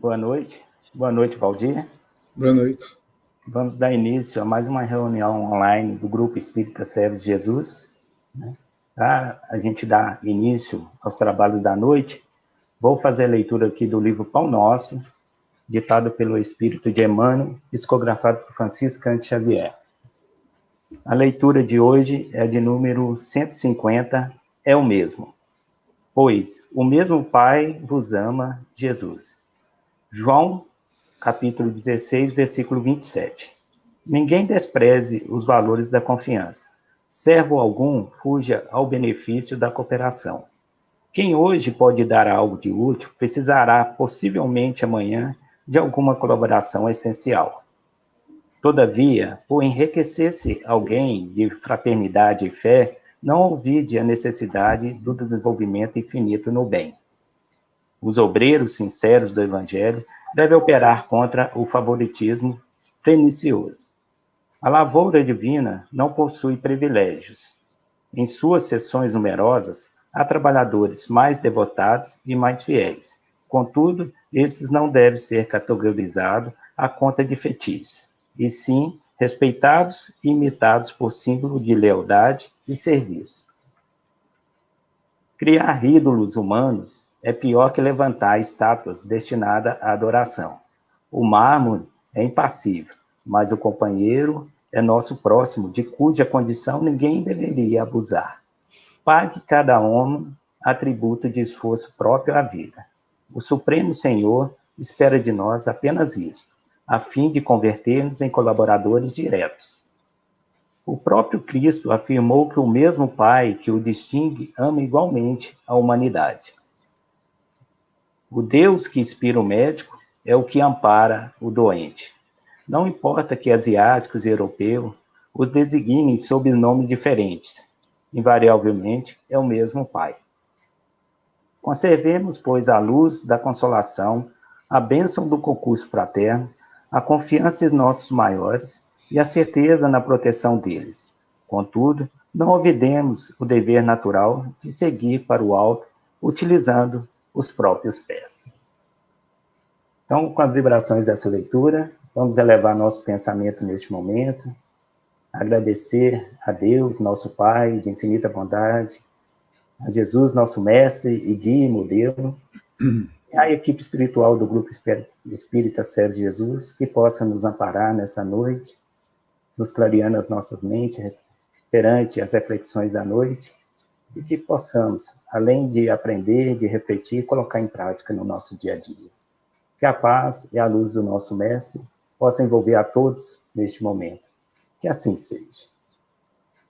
Boa noite. Boa noite, Valdir. Boa noite. Vamos dar início a mais uma reunião online do Grupo Espírita Servos de Jesus. Para a gente dar início aos trabalhos da noite, vou fazer a leitura aqui do livro Pão Nosso, ditado pelo Espírito de Emmanuel, psicografado por Francisco Cândido Xavier. A leitura de hoje é de número 150, é o mesmo. Pois o mesmo Pai vos ama, Jesus. João, capítulo 16, versículo 27. Ninguém despreze os valores da confiança. Servo algum fuja ao benefício da cooperação. Quem hoje pode dar algo de útil, precisará, possivelmente amanhã, de alguma colaboração essencial. Todavia, por enriquecer-se alguém de fraternidade e fé, não ouvide a necessidade do desenvolvimento infinito no bem. Os obreiros sinceros do Evangelho devem operar contra o favoritismo pernicioso. A lavoura divina não possui privilégios. Em suas seções numerosas, há trabalhadores mais devotados e mais fiéis. Contudo, esses não devem ser categorizados à conta de fetis, e sim respeitados e imitados por símbolo de lealdade e serviço. Criar ídolos humanos é pior que levantar estátuas destinadas à adoração. O mármore é impassível, mas o companheiro é nosso próximo, de cuja condição ninguém deveria abusar. Pague cada homem atributo de esforço próprio à vida. O Supremo Senhor espera de nós apenas isso, a fim de converter-nos em colaboradores diretos. O próprio Cristo afirmou que o mesmo Pai que o distingue ama igualmente a humanidade. O Deus que inspira o médico é o que ampara o doente. Não importa que asiáticos e europeus os designem sob nomes diferentes, invariavelmente é o mesmo Pai. Conservemos, pois, a luz da consolação, a bênção do concurso fraterno, a confiança em nossos maiores e a certeza na proteção deles. Contudo, não olvidemos o dever natural de seguir para o alto, utilizando os próprios pés. Então, com as vibrações dessa leitura, vamos elevar nosso pensamento neste momento, agradecer a Deus, nosso Pai, de infinita bondade, a Jesus, nosso mestre e guia e modelo, e a equipe espiritual do Grupo Espírita Servos de Jesus, que possa nos amparar nessa noite, nos clareando as nossas mentes perante as reflexões da noite, e que possamos, além de aprender, de refletir, colocar em prática no nosso dia a dia. Que a paz e a luz do nosso mestre possam envolver a todos neste momento. Que assim seja.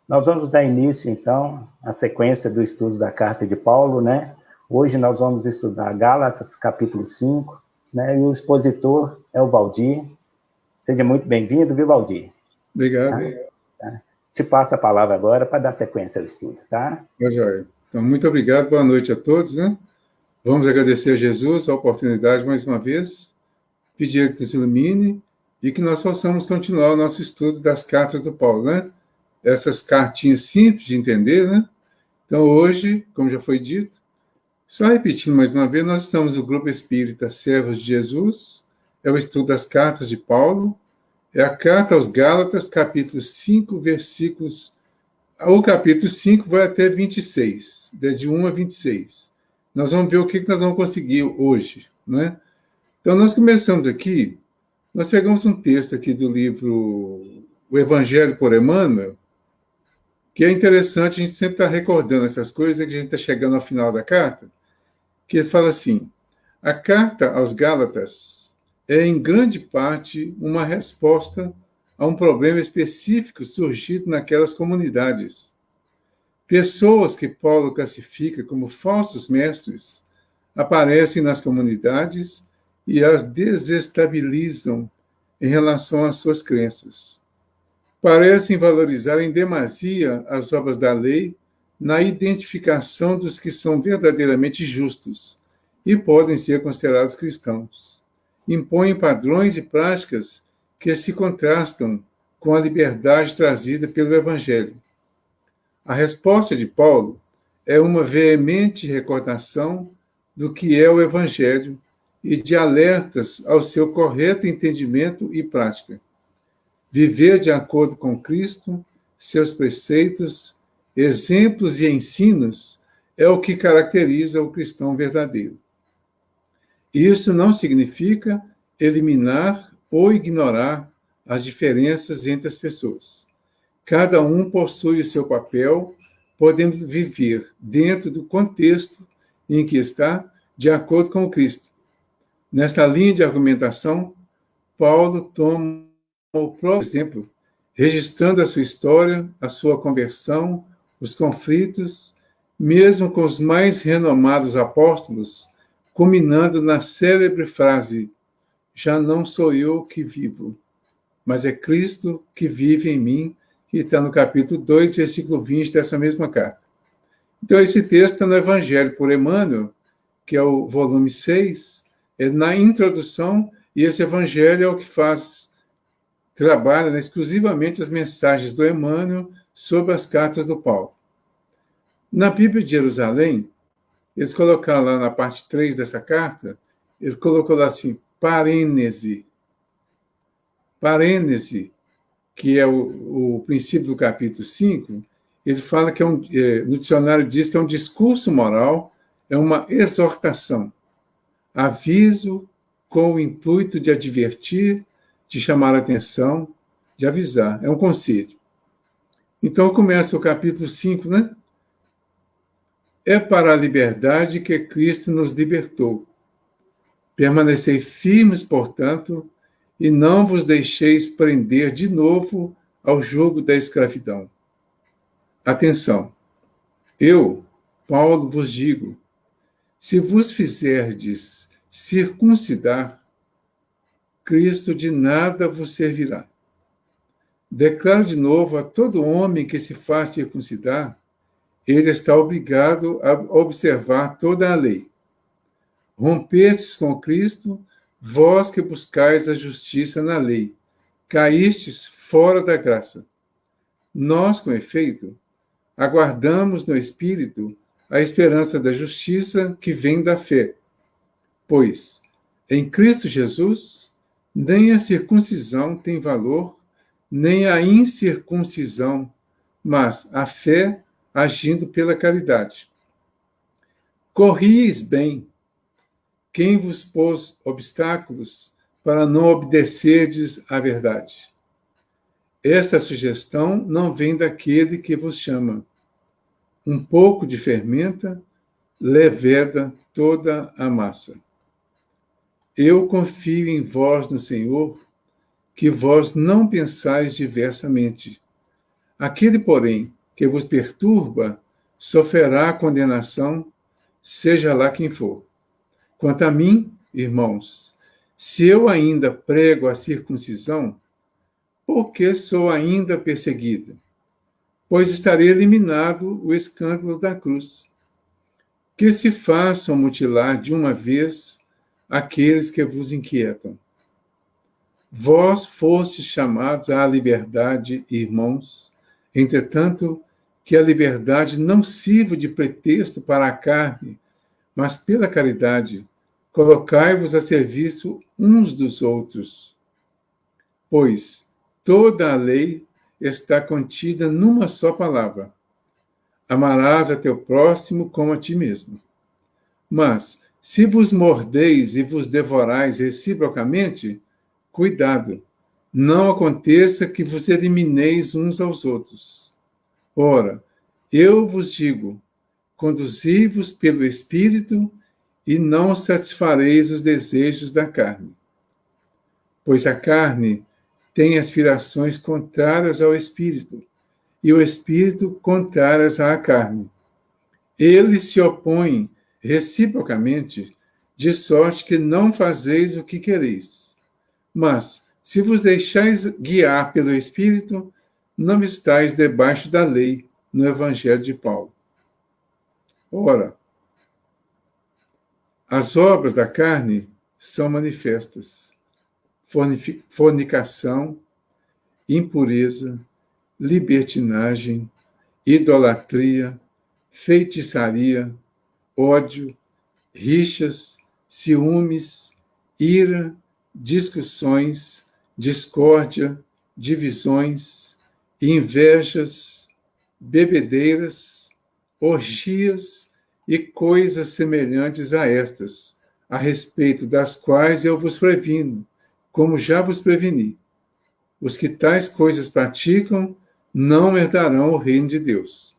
Nós vamos dar início, então, à sequência do estudo da carta de Paulo, né? Hoje nós vamos estudar Gálatas, capítulo 5, né? E o expositor é o Valdir. Seja muito bem-vindo, viu, Valdir? Obrigado. Tá? Te passo a palavra agora para dar sequência ao estudo, tá? Joia. Então, muito obrigado, boa noite a todos, né? Vamos agradecer a Jesus a oportunidade mais uma vez, pedir que nos ilumine e que nós possamos continuar o nosso estudo das cartas do Paulo, né? Essas cartinhas simples de entender, né? Então, hoje, como já foi dito, só repetindo mais uma vez, nós estamos no Grupo Espírita Servos de Jesus, é o estudo das cartas de Paulo, é a carta aos Gálatas, capítulo 5, versículos... O capítulo 5 vai até 26, de 1 a 26. Nós vamos ver o que nós vamos conseguir hoje, né? Então, nós começamos aqui, nós pegamos um texto aqui do livro O Evangelho por Emmanuel, que é interessante, a gente sempre está recordando essas coisas, que a gente está chegando ao final da carta, que ele fala assim, a carta aos Gálatas é, em grande parte, uma resposta a um problema específico surgido naquelas comunidades. Pessoas que Paulo classifica como falsos mestres aparecem nas comunidades e as desestabilizam em relação às suas crenças. Parecem valorizar em demasia as obras da lei na identificação dos que são verdadeiramente justos e podem ser considerados cristãos. Impõem padrões e práticas que se contrastam com a liberdade trazida pelo Evangelho. A resposta de Paulo é uma veemente recordação do que é o Evangelho e de alertas ao seu correto entendimento e prática. Viver de acordo com Cristo, seus preceitos, exemplos e ensinos é o que caracteriza o cristão verdadeiro. Isso não significa eliminar ou ignorar as diferenças entre as pessoas. Cada um possui o seu papel, podendo viver dentro do contexto em que está, de acordo com Cristo. Nesta linha de argumentação, Paulo toma o próprio exemplo, registrando a sua história, a sua conversão, os conflitos, mesmo com os mais renomados apóstolos, culminando na célebre frase: já não sou eu que vivo, mas é Cristo que vive em mim, que está no capítulo 2, versículo 20 dessa mesma carta. Então, esse texto está no Evangelho por Emmanuel, que é o volume 6, é na introdução, e esse Evangelho é o que trabalha exclusivamente as mensagens do Emmanuel sobre as cartas do Paulo. Na Bíblia de Jerusalém, eles colocaram lá na parte 3 dessa carta, ele colocou lá assim, parênese. Parênese, que é o princípio do capítulo 5, ele fala que no dicionário diz que é um discurso moral, é uma exortação, aviso com o intuito de advertir, de chamar a atenção, de avisar, é um conselho. Então começa o capítulo 5, né? É para a liberdade que Cristo nos libertou. Permanecei firmes, portanto, e não vos deixeis prender de novo ao jugo da escravidão. Atenção! Eu, Paulo, vos digo, se vos fizerdes circuncidar, Cristo de nada vos servirá. Declaro de novo a todo homem que se faz circuncidar, ele está obrigado a observar toda a lei. Rompestes com Cristo, vós que buscais a justiça na lei, caístes fora da graça. Nós, com efeito, aguardamos no Espírito a esperança da justiça que vem da fé. Pois, em Cristo Jesus, nem a circuncisão tem valor, nem a incircuncisão, mas a fé agindo pela caridade. Corrieis bem. Quem vos pôs obstáculos para não obedecerdes à verdade? Esta sugestão não vem daquele que vos chama. Um pouco de fermenta leveda toda a massa. Eu confio em vós no Senhor, que vós não pensais diversamente. Aquele, porém, que vos perturba, sofrerá condenação, seja lá quem for. Quanto a mim, irmãos, se eu ainda prego a circuncisão, por que sou ainda perseguido? Pois estarei eliminado o escândalo da cruz. Que se façam mutilar de uma vez aqueles que vos inquietam. Vós fostes chamados à liberdade, irmãos, entretanto, que a liberdade não sirva de pretexto para a carne, mas pela caridade, colocai-vos a serviço uns dos outros. Pois toda a lei está contida numa só palavra: amarás a teu próximo como a ti mesmo. Mas, se vos mordeis e vos devorais reciprocamente, cuidado, não aconteça que vos elimineis uns aos outros. Ora, eu vos digo, conduzi-vos pelo Espírito e não satisfareis os desejos da carne. Pois a carne tem aspirações contrárias ao Espírito, e o Espírito contrárias à carne. Eles se opõem reciprocamente, de sorte que não fazeis o que quereis. Mas, se vos deixais guiar pelo Espírito, não estáis debaixo da lei, no Evangelho de Paulo. Ora, as obras da carne são manifestas: fornicação, impureza, libertinagem, idolatria, feitiçaria, ódio, rixas, ciúmes, ira, discussões, discórdia, divisões, invejas, bebedeiras, orgias e coisas semelhantes a estas, a respeito das quais eu vos previno, como já vos preveni. Os que tais coisas praticam não herdarão o reino de Deus.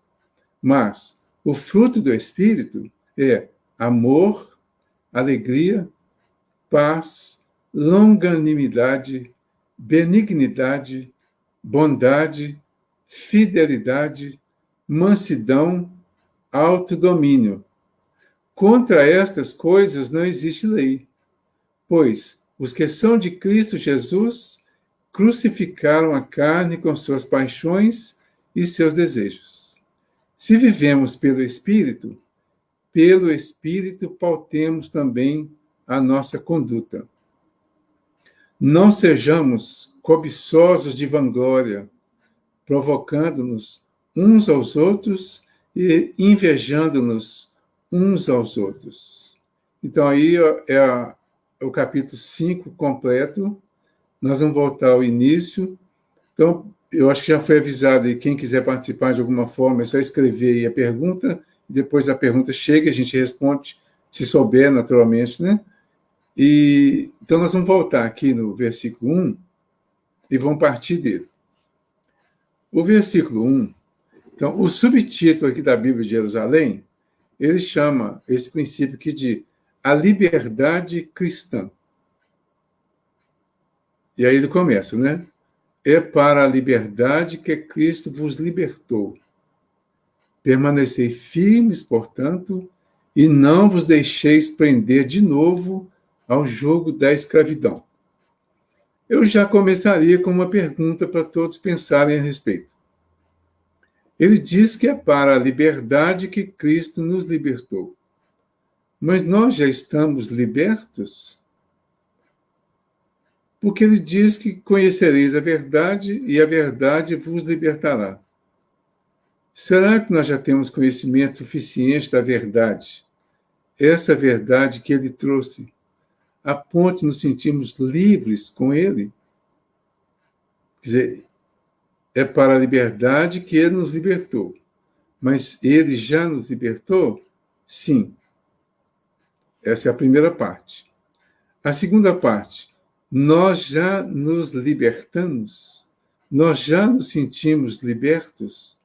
Mas o fruto do Espírito é amor, alegria, paz, longanimidade, benignidade, bondade, fidelidade, mansidão, autodomínio. Contra estas coisas não existe lei, pois os que são de Cristo Jesus crucificaram a carne com suas paixões e seus desejos. Se vivemos pelo Espírito pautemos também a nossa conduta. Não sejamos cobiçosos de vanglória, provocando-nos uns aos outros e invejando-nos uns aos outros. Então, aí é o capítulo 5 completo. Nós vamos voltar ao início. Então, eu acho que já foi avisado, e quem quiser participar de alguma forma, é só escrever aí a pergunta, e depois a pergunta chega, a gente responde, se souber, naturalmente, né? Então, nós vamos voltar aqui no versículo 1 e vamos partir dele. O versículo 1, então, o subtítulo aqui da Bíblia de Jerusalém, ele chama esse princípio aqui de a liberdade cristã. E aí ele começa, né? É para a liberdade que Cristo vos libertou. Permanecei firmes, portanto, e não vos deixeis prender de novo ao jugo da escravidão. Eu já começaria com uma pergunta para todos pensarem a respeito. Ele diz que é para a liberdade que Cristo nos libertou. Mas nós já estamos libertos? Porque ele diz que conhecereis a verdade e a verdade vos libertará. Será que nós já temos conhecimento suficiente da verdade? Essa verdade que ele trouxe, a ponto de nos sentirmos livres com ele? Quer dizer, é para a liberdade que ele nos libertou. Mas ele já nos libertou? Sim. Essa é a primeira parte. A segunda parte, nós já nos libertamos? Nós já nos sentimos libertos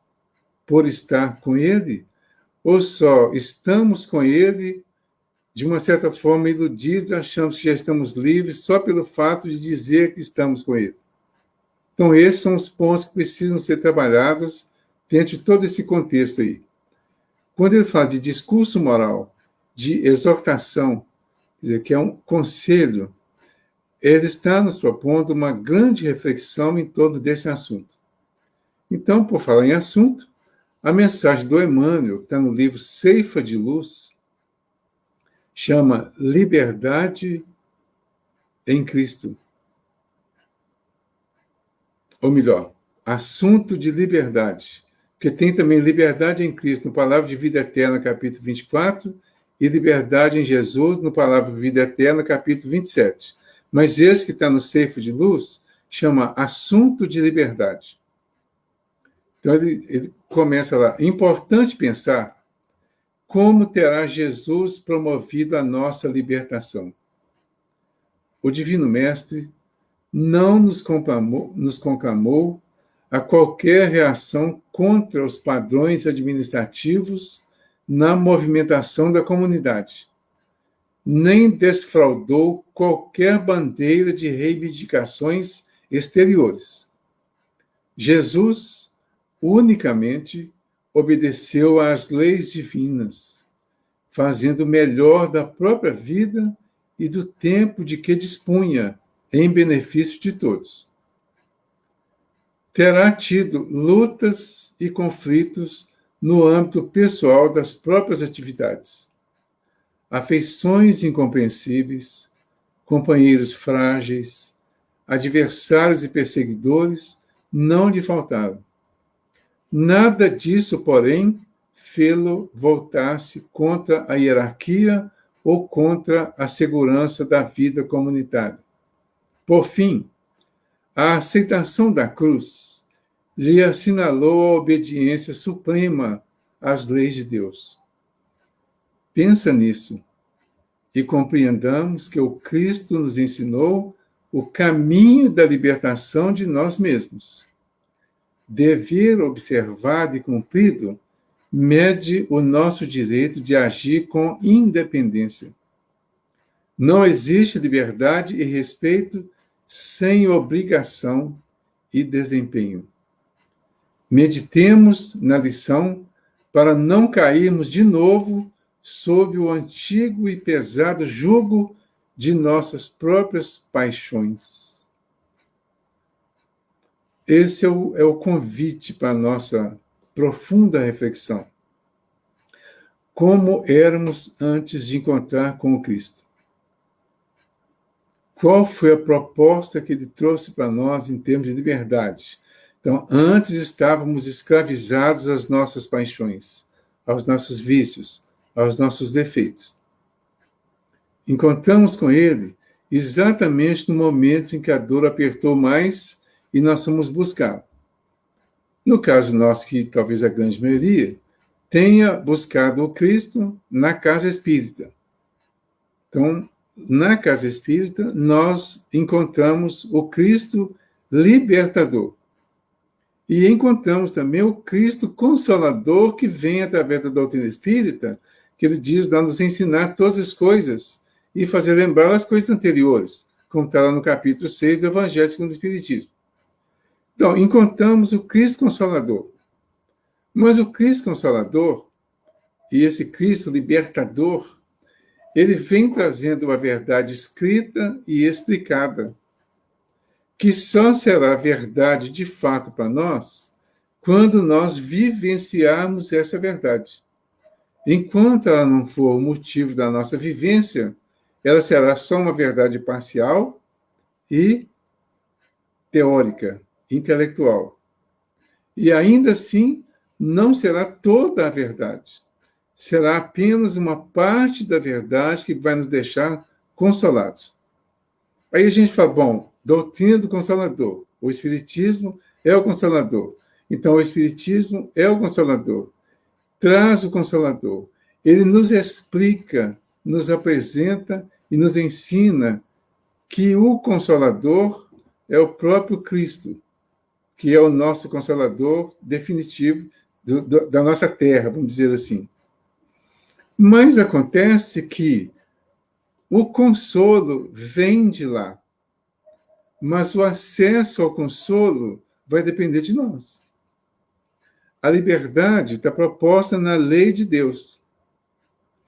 por estar com ele? Ou só estamos com ele, de uma certa forma, iludidos, achamos que já estamos livres só pelo fato de dizer que estamos com ele? Então, esses são os pontos que precisam ser trabalhados dentro de todo esse contexto aí. Quando ele fala de discurso moral, de exortação, quer dizer, que é um conselho, ele está nos propondo uma grande reflexão em torno desse assunto. Então, por falar em assunto, a mensagem do Emmanuel, que está no livro Ceifa de Luz, chama Liberdade em Cristo. Ou melhor, assunto de liberdade. Porque tem também liberdade em Cristo, no Palavra de Vida Eterna, capítulo 24, e liberdade em Jesus, no Palavra de Vida Eterna, capítulo 27. Mas esse que está no Ceifa de Luz chama assunto de liberdade. Então ele começa lá. Importante pensar como terá Jesus promovido a nossa libertação. O Divino Mestre não nos conclamou a qualquer reação contra os padrões administrativos na movimentação da comunidade, nem desfraudou qualquer bandeira de reivindicações exteriores. Jesus unicamente obedeceu às leis divinas, fazendo o melhor da própria vida e do tempo de que dispunha em benefício de todos. Terá tido lutas e conflitos no âmbito pessoal das próprias atividades. Afeições incompreensíveis, companheiros frágeis, adversários e perseguidores não lhe faltaram. Nada disso, porém, fê-lo voltar-se contra a hierarquia ou contra a segurança da vida comunitária. Por fim, a aceitação da cruz lhe assinalou a obediência suprema às leis de Deus. Pensa nisso e compreendamos que o Cristo nos ensinou o caminho da libertação de nós mesmos. Dever observado e cumprido mede o nosso direito de agir com independência. Não existe liberdade e respeito sem obrigação e desempenho. Meditemos na lição para não cairmos de novo sob o antigo e pesado jugo de nossas próprias paixões. Esse é o convite para a nossa profunda reflexão. Como éramos antes de encontrar com o Cristo? Qual foi a proposta que ele trouxe para nós em termos de liberdade? Então, antes estávamos escravizados às nossas paixões, aos nossos vícios, aos nossos defeitos. Encontramos com ele exatamente no momento em que a dor apertou mais e nós fomos buscá-lo. No caso nosso, que talvez a grande maioria tenha buscado o Cristo na casa espírita. Então, na casa espírita, nós encontramos o Cristo libertador. E encontramos também o Cristo consolador que vem através da doutrina espírita, que ele diz lá nos ensinar todas as coisas e fazer lembrar as coisas anteriores, como está lá no capítulo 6 do Evangelho segundo o Espiritismo. Então, encontramos o Cristo Consolador. Mas o Cristo Consolador, e esse Cristo Libertador, ele vem trazendo uma verdade escrita e explicada, que só será verdade de fato para nós quando nós vivenciarmos essa verdade. Enquanto ela não for o motivo da nossa vivência, ela será só uma verdade parcial e teórica, intelectual. E ainda assim, não será toda a verdade. Será apenas uma parte da verdade que vai nos deixar consolados. Aí a gente fala, bom, doutrina do Consolador. O Espiritismo é o Consolador. Então, o Espiritismo é o Consolador. Traz o Consolador. Ele nos explica, nos apresenta e nos ensina que o Consolador é o próprio Cristo, que é o nosso Consolador definitivo da nossa terra, vamos dizer assim. Mas acontece que o consolo vem de lá, mas o acesso ao consolo vai depender de nós. A liberdade está proposta na lei de Deus.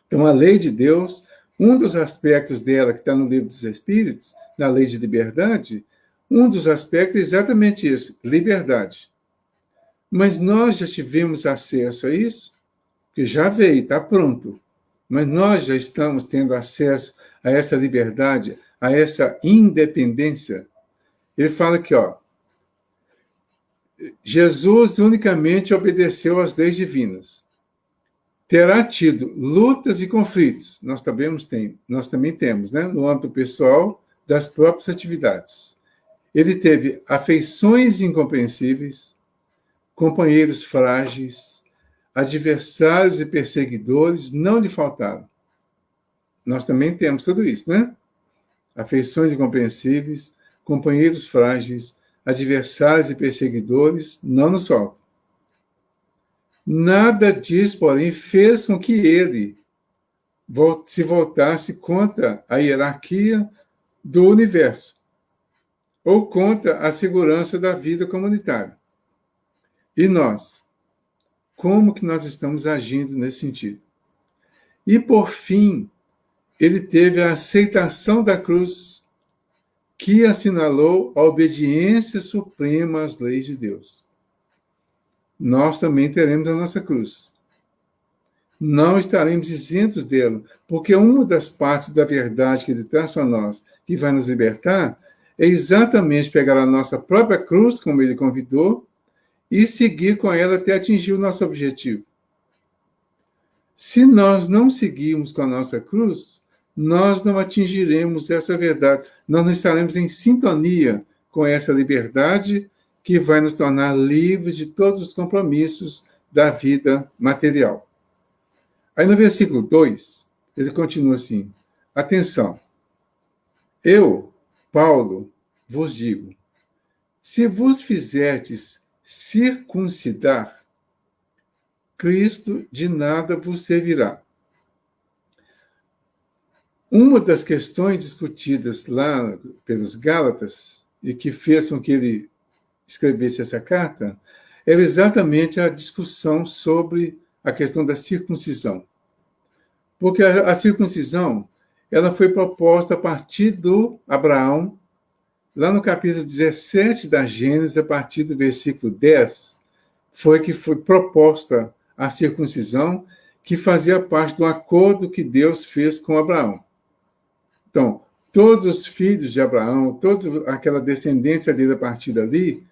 Então, a lei de Deus, um dos aspectos dela, que está no Livro dos Espíritos, na lei de liberdade, um dos aspectos é exatamente isso, liberdade. Mas nós já tivemos acesso a isso, que já veio, está pronto. Mas nós já estamos tendo acesso a essa liberdade, a essa independência. Ele fala aqui, ó, Jesus unicamente obedeceu às leis divinas. Terá tido lutas e conflitos, nós também temos, né, no âmbito pessoal das próprias atividades. Ele teve afeições incompreensíveis, companheiros frágeis, adversários e perseguidores não lhe faltaram. Nós também temos tudo isso, né? Afeições incompreensíveis, companheiros frágeis, adversários e perseguidores não nos faltam. Nada disso, porém, fez com que ele se voltasse contra a hierarquia do universo ou contra a segurança da vida comunitária. E nós? Como que nós estamos agindo nesse sentido? E, por fim, ele teve a aceitação da cruz, que assinalou a obediência suprema às leis de Deus. Nós também teremos a nossa cruz. Não estaremos isentos dela, porque uma das partes da verdade que ele traz para nós, que vai nos libertar, é exatamente pegar a nossa própria cruz, como ele convidou, e seguir com ela até atingir o nosso objetivo. Se nós não seguirmos com a nossa cruz, nós não atingiremos essa verdade. Nós não estaremos em sintonia com essa liberdade que vai nos tornar livres de todos os compromissos da vida material. Aí no versículo 2, ele continua assim: atenção, eu, Paulo, vos digo, se vos fizerdes circuncidar, Cristo de nada vos servirá. Uma das questões discutidas lá pelos Gálatas, e que fez com que ele escrevesse essa carta, era exatamente a discussão sobre a questão da circuncisão. Porque a circuncisão, ela foi proposta a partir do Abraão, lá no capítulo 17 da Gênesis, a partir do versículo 10, foi que foi proposta a circuncisão, que fazia parte do acordo que Deus fez com Abraão. Então, todos os filhos de Abraão, toda aquela descendência dele a partir dali,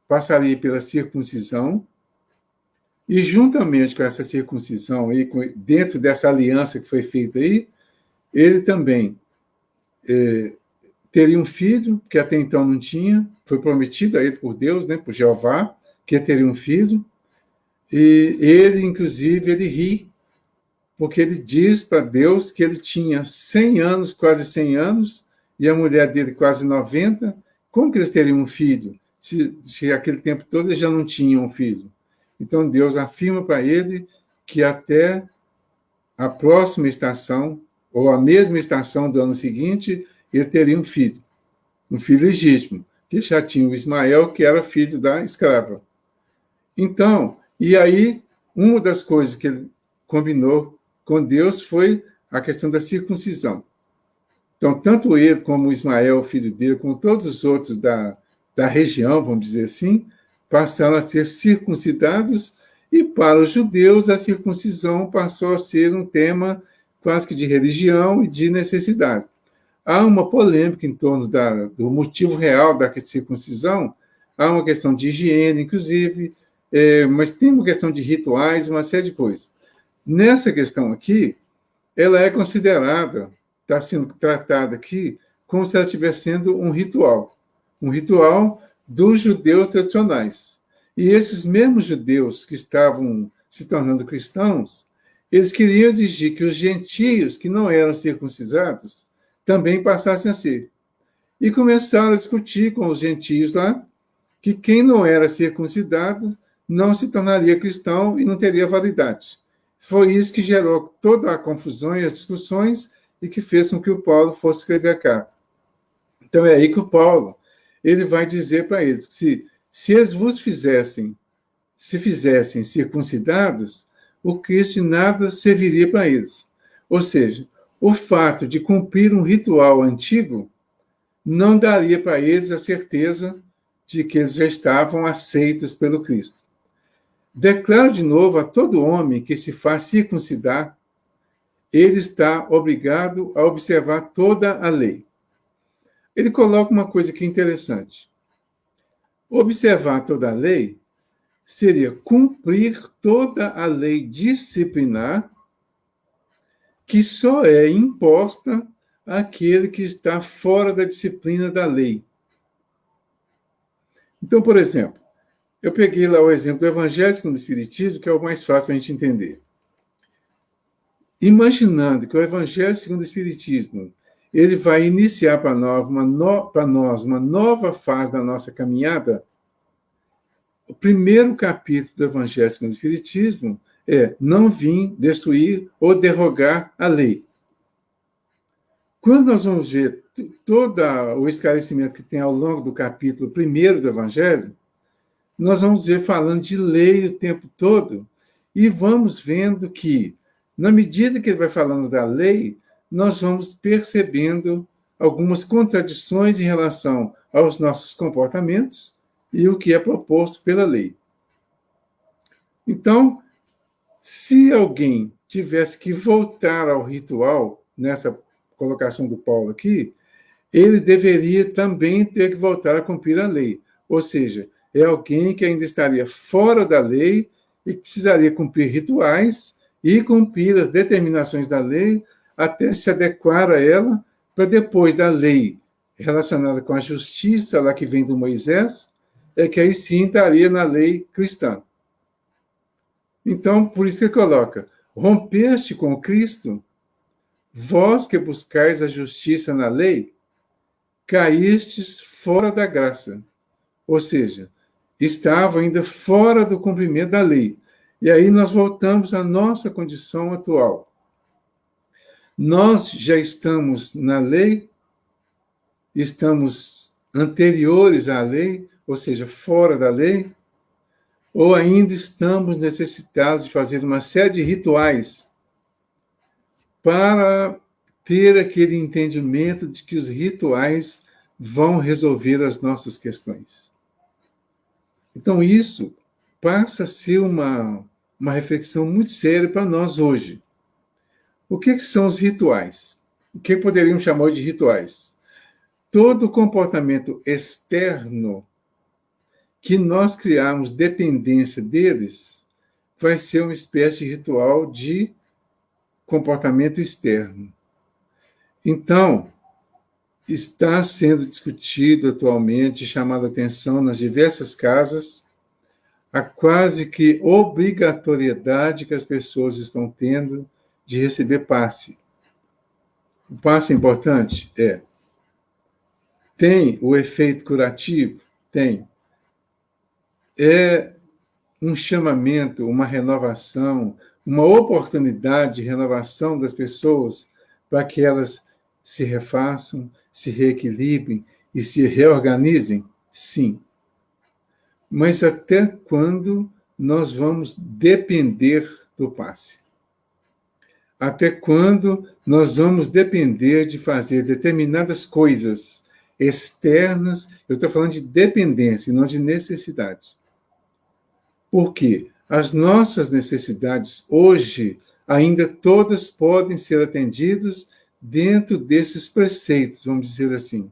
passaria pela circuncisão, e juntamente com essa circuncisão, aí, dentro dessa aliança que foi feita aí, ele também teria um filho, que até então não tinha, foi prometido a ele por Deus, né, por Jeová, que teria um filho, e ele, inclusive, ele ri, porque ele diz para Deus que ele tinha 100 anos, quase 100 anos, e a mulher dele quase 90, como que eles teriam um filho, se aquele tempo todo eles já não tinham um filho? Então Deus afirma para ele que até a próxima estação, ou a mesma estação do ano seguinte, ele teria um filho legítimo, que já tinha o Ismael, que era filho da escrava. Então, e aí, uma das coisas que ele combinou com Deus foi a questão da circuncisão. Então, tanto ele como o Ismael, filho dele, como todos os outros da região, vamos dizer assim, passaram a ser circuncidados, e para os judeus a circuncisão passou a ser um tema quase que de religião e de necessidade. Há uma polêmica em torno do motivo real da circuncisão, há uma questão de higiene, inclusive, mas tem uma questão de rituais, uma série de coisas. Nessa questão aqui, ela é considerada, está sendo tratada aqui, como se ela estivesse sendo um ritual dos judeus tradicionais. E esses mesmos judeus que estavam se tornando cristãos, eles queriam exigir que os gentios que não eram circuncidados também passassem a ser. E começaram a discutir com os gentios lá que quem não era circuncidado não se tornaria cristão e não teria validade. Foi isso que gerou toda a confusão e as discussões e que fez com que o Paulo fosse escrever a carta. Então é aí que o Paulo ele vai dizer para eles que se eles vos fizessem circuncidados, o Cristo de nada serviria para eles. Ou seja, o fato de cumprir um ritual antigo não daria para eles a certeza de que eles já estavam aceitos pelo Cristo. Declaro de novo a todo homem que se faz circuncidar, ele está obrigado a observar toda a lei. Ele coloca uma coisa que é interessante. Observar toda a lei seria cumprir toda a lei disciplinar que só é imposta àquele que está fora da disciplina da lei. Então, por exemplo, eu peguei lá o exemplo do Evangelho segundo o Espiritismo, que é o mais fácil para a gente entender. Imaginando que o Evangelho segundo o Espiritismo ele vai iniciar para nós uma nova fase da nossa caminhada, o primeiro capítulo do Evangelho segundo o Espiritismo é não vim destruir ou derrogar a lei. Quando nós vamos ver todo o esclarecimento que tem ao longo do capítulo 1 do Evangelho, nós vamos ver falando de lei o tempo todo e vamos vendo que, na medida que ele vai falando da lei, nós vamos percebendo algumas contradições em relação aos nossos comportamentos e o que é proposto pela lei. Então, se alguém tivesse que voltar ao ritual, nessa colocação do Paulo aqui, ele deveria também ter que voltar a cumprir a lei. Ou seja, é alguém que ainda estaria fora da lei e que precisaria cumprir rituais e cumprir as determinações da lei, até se adequar a ela, para depois da lei relacionada com a justiça, lá que vem do Moisés, é que aí sim estaria na lei cristã. Então, por isso que ele coloca, rompeste com Cristo, vós que buscais a justiça na lei, caístes fora da graça. Ou seja, estava ainda fora do cumprimento da lei. E aí nós voltamos à nossa condição atual. Nós já estamos na lei, estamos anteriores à lei, ou seja, fora da lei, ou ainda estamos necessitados de fazer uma série de rituais para ter aquele entendimento de que os rituais vão resolver as nossas questões. Então, isso passa a ser uma reflexão muito séria para nós hoje. O que são os rituais? O que poderíamos chamar de rituais? Todo comportamento externo que nós criarmos dependência deles vai ser uma espécie de ritual de comportamento externo. Então, está sendo discutido atualmente, chamado a atenção nas diversas casas, a quase que obrigatoriedade que as pessoas estão tendo de receber passe. O passe é importante? É. Tem o efeito curativo? Tem. É um chamamento, uma renovação, uma oportunidade de renovação das pessoas para que elas se refaçam, se reequilibrem e se reorganizem? Sim. Mas até quando nós vamos depender do passe? Até quando nós vamos depender de fazer determinadas coisas externas? Eu estou falando de dependência e não de necessidade. Por quê? As nossas necessidades hoje ainda todas podem ser atendidas dentro desses preceitos, vamos dizer assim.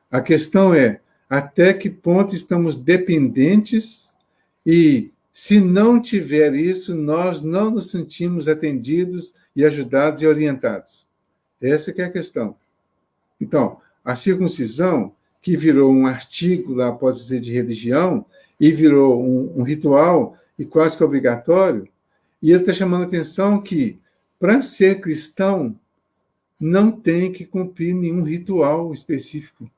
A questão é até que ponto estamos dependentes e, se não tiver isso, nós não nos sentimos atendidos e ajudados e orientados. Essa que é a questão. Então, a circuncisão, que virou um artigo, lá pode dizer, de religião, e virou um ritual e quase que obrigatório, e ele está chamando a atenção que, para ser cristão, não tem que cumprir nenhum ritual específico.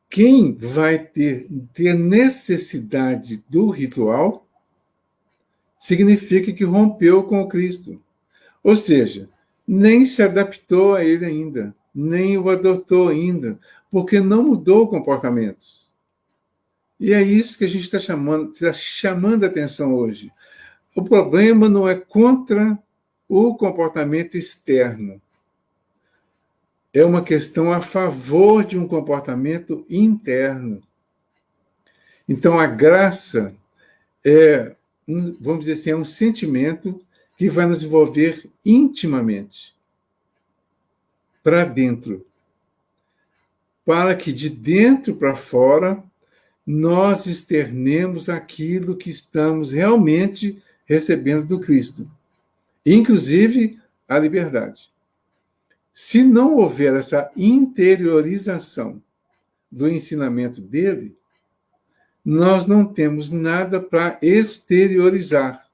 Quem vai ter necessidade do ritual significa que rompeu com o Cristo. Ou seja, nem se adaptou a ele ainda, nem o adotou ainda, porque não mudou comportamentos. E é isso que a gente está chamando a atenção hoje. O problema não é contra o comportamento externo. É uma questão a favor de um comportamento interno. Então, a graça é, vamos dizer assim, é um sentimento que vai nos envolver intimamente, para dentro, para que de dentro para fora nós externemos aquilo que estamos realmente recebendo do Cristo, inclusive a liberdade. Se não houver essa interiorização do ensinamento dele, nós não temos nada para exteriorizar.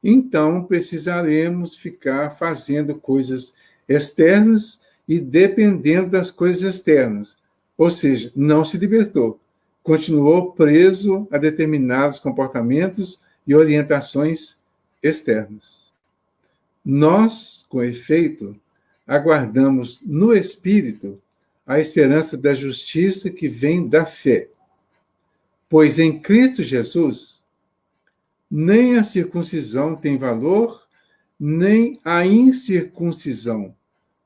Então, precisaremos ficar fazendo coisas externas e dependendo das coisas externas. Ou seja, não se libertou. Continuou preso a determinados comportamentos e orientações externas. Nós, com efeito, aguardamos no Espírito a esperança da justiça que vem da fé. Pois em Cristo Jesus, nem a circuncisão tem valor, nem a incircuncisão,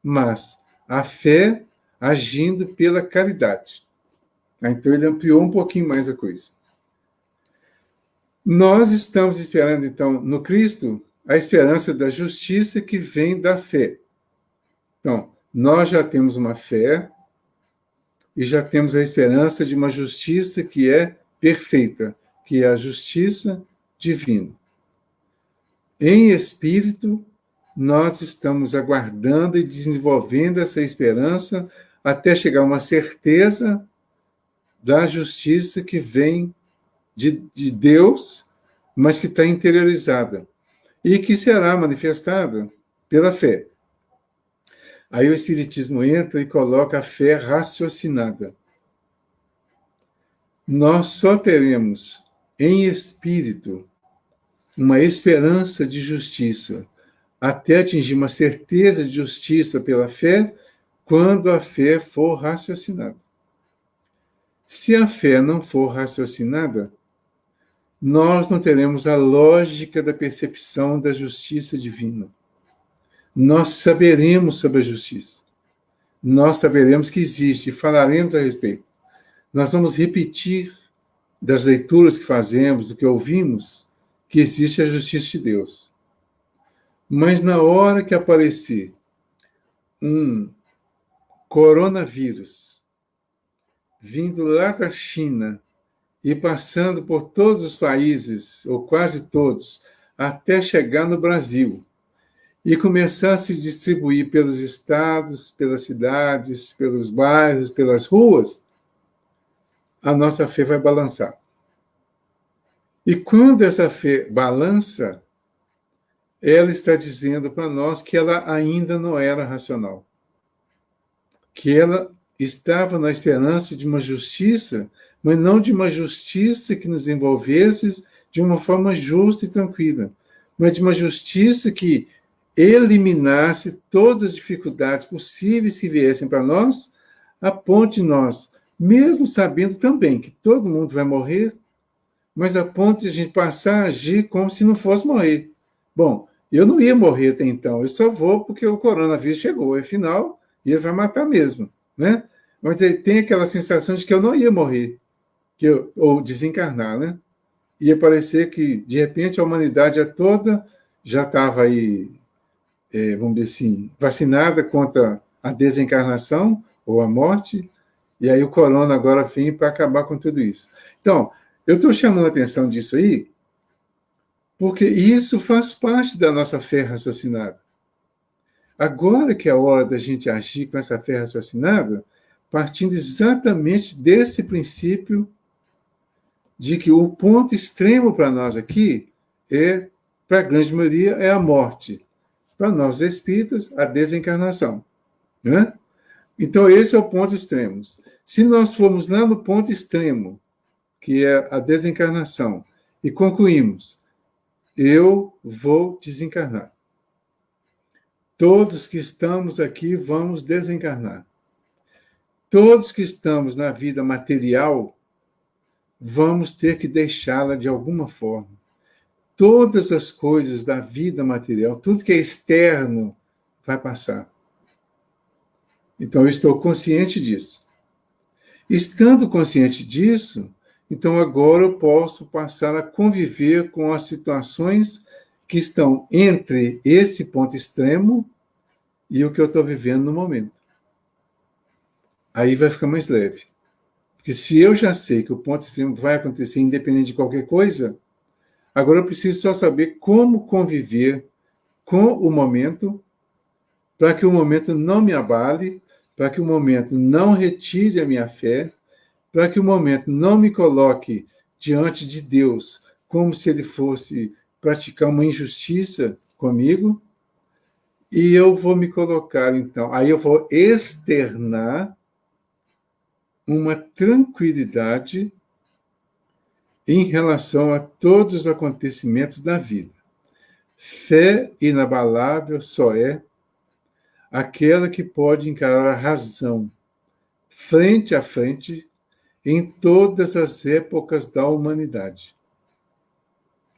mas a fé agindo pela caridade. Então ele ampliou um pouquinho mais a coisa. Nós estamos esperando, então, no Cristo, a esperança da justiça que vem da fé. Então, nós já temos uma fé e já temos a esperança de uma justiça que é perfeita, que é a justiça divina. Em espírito, nós estamos aguardando e desenvolvendo essa esperança até chegar a uma certeza da justiça que vem de Deus, mas que está interiorizada e que será manifestada pela fé. Aí o Espiritismo entra e coloca a fé raciocinada. Nós só teremos em espírito uma esperança de justiça até atingir uma certeza de justiça pela fé quando a fé for raciocinada. Se a fé não for raciocinada, nós não teremos a lógica da percepção da justiça divina. Nós saberemos sobre a justiça. Nós saberemos que existe e falaremos a respeito. Nós vamos repetir das leituras que fazemos, do que ouvimos, que existe a justiça de Deus. Mas na hora que aparecer um coronavírus vindo lá da China e passando por todos os países, ou quase todos, até chegar no Brasil, e começar a se distribuir pelos estados, pelas cidades, pelos bairros, pelas ruas, a nossa fé vai balançar. E quando essa fé balança, ela está dizendo para nós que ela ainda não era racional. Que ela estava na esperança de uma justiça, mas não de uma justiça que nos envolvesse de uma forma justa e tranquila, mas de uma justiça que eliminasse todas as dificuldades possíveis que viessem para nós, a ponto de nós, mesmo sabendo também que todo mundo vai morrer, mas a ponto de a gente passar a agir como se não fosse morrer. Bom, eu não ia morrer até então, eu só vou porque o coronavírus chegou, afinal, ele vai matar mesmo, né? Mas ele tem aquela sensação de que eu não ia morrer, ou desencarnar, né? Ia parecer que, de repente, a humanidade toda já estava aí, vamos dizer assim, vacinada contra a desencarnação ou a morte, e aí o corona agora vem para acabar com tudo isso. Então, eu estou chamando a atenção disso aí, porque isso faz parte da nossa fé raciocinada. Agora que é a hora da gente agir com essa fé raciocinada, partindo exatamente desse princípio de que o ponto extremo para nós aqui para a grande maioria, é a morte. Para nós espíritas, a desencarnação. Né? Então, esse é o ponto extremo. Se nós formos lá no ponto extremo, que é a desencarnação, e concluímos, eu vou desencarnar. Todos que estamos aqui vamos desencarnar. Todos que estamos na vida material vamos ter que deixá-la de alguma forma. Todas as coisas da vida material, tudo que é externo, vai passar. Então, eu estou consciente disso. Estando consciente disso, então agora eu posso passar a conviver com as situações que estão entre esse ponto extremo e o que eu estou vivendo no momento. Aí vai ficar mais leve. Porque se eu já sei que o ponto extremo vai acontecer independente de qualquer coisa, agora eu preciso só saber como conviver com o momento para que o momento não me abale, para que o momento não retire a minha fé, para que o momento não me coloque diante de Deus como se ele fosse praticar uma injustiça comigo, e eu vou me colocar, então, aí eu vou externar uma tranquilidade em relação a todos os acontecimentos da vida. Fé inabalável só é aquela que pode encarar a razão frente a frente em todas as épocas da humanidade.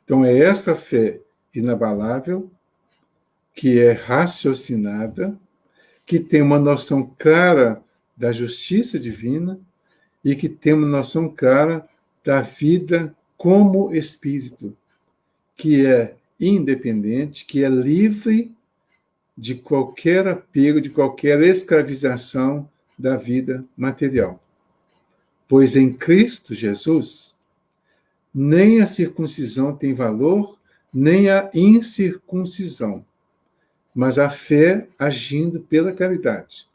Então, é essa fé inabalável, que é raciocinada, que tem uma noção clara da justiça divina e que tem uma noção clara da vida como espírito, que é independente, que é livre de qualquer apego, de qualquer escravização da vida material. Pois em Cristo Jesus, nem a circuncisão tem valor, nem a incircuncisão. mas a fé agindo pela caridade.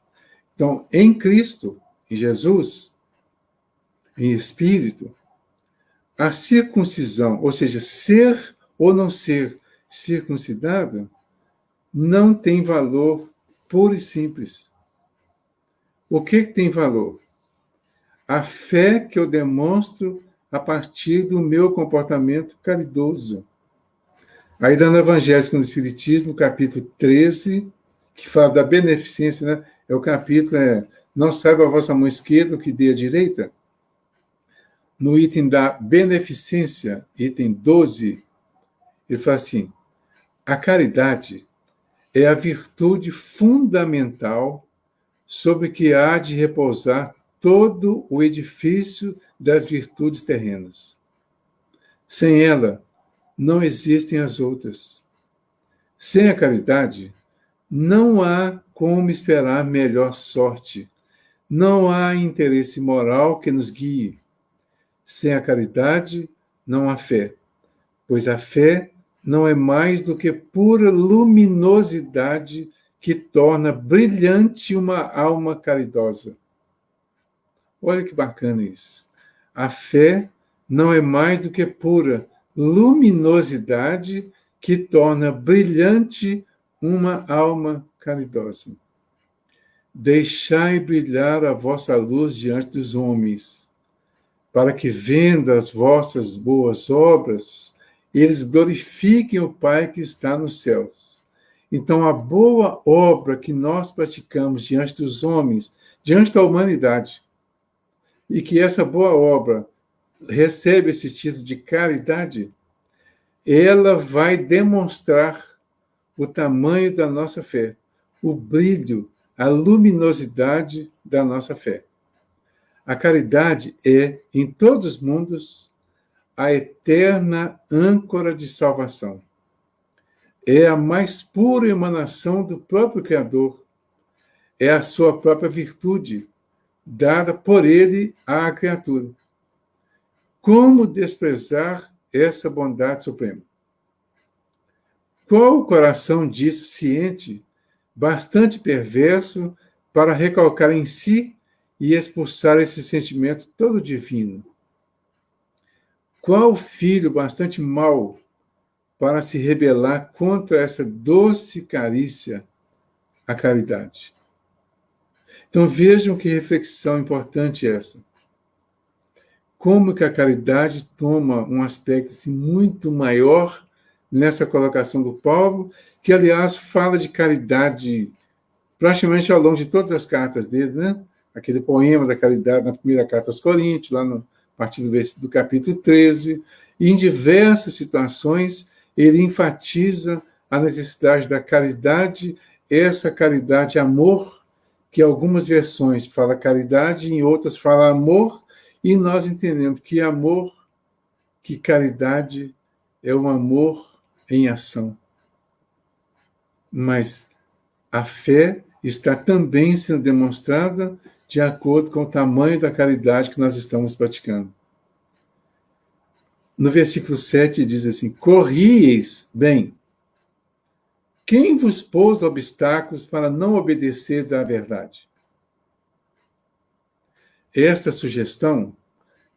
Então, em Cristo, em Jesus, em espírito, a circuncisão, ou seja, ser ou não ser circuncidado, não tem valor puro e simples. O que tem valor? A fé que eu demonstro a partir do meu comportamento caridoso. Aí, dando Evangelho no Espiritismo, capítulo 13, que fala da beneficência, né? É o capítulo, não saiba a vossa mão esquerda o que dê a direita. No item da beneficência, item 12, ele fala assim, a caridade é a virtude fundamental sobre que há de repousar todo o edifício das virtudes terrenas. Sem ela, não existem as outras. Sem a caridade, não há como esperar melhor sorte. Não há interesse moral que nos guie. Sem a caridade, não há fé, pois a fé não é mais do que pura luminosidade que torna brilhante uma alma caridosa. Olha que bacana isso. A fé não é mais do que pura luminosidade que torna brilhante uma alma caridosa. Deixai brilhar a vossa luz diante dos homens, para que, vendo as vossas boas obras, eles glorifiquem o Pai que está nos céus. Então, a boa obra que nós praticamos diante dos homens, diante da humanidade, e que essa boa obra recebe esse título de caridade, ela vai demonstrar o tamanho da nossa fé, o brilho, a luminosidade da nossa fé. A caridade é, em todos os mundos, a eterna âncora de salvação. É a mais pura emanação do próprio Criador. É a sua própria virtude, dada por ele à criatura. Como desprezar essa bondade suprema? Qual o coração disso ciente, bastante perverso, para recalcar em si e expulsar esse sentimento todo divino? Qual filho bastante mau para se rebelar contra essa doce carícia, a caridade? Então vejam que reflexão importante essa. Como que a caridade toma um aspecto assim, muito maior nessa colocação do Paulo, que, aliás, fala de caridade praticamente ao longo de todas as cartas dele, né? Aquele poema da caridade na primeira carta aos Coríntios, lá no a partir do capítulo 13, e em diversas situações ele enfatiza a necessidade da caridade, essa caridade amor, que em algumas versões fala caridade, em outras fala amor, e nós entendemos que amor, que caridade é um amor em ação. Mas a fé está também sendo demonstrada de acordo com o tamanho da caridade que nós estamos praticando. No versículo 7 diz assim, corrieis bem. Quem vos pôs obstáculos para não obedecer à verdade? Esta sugestão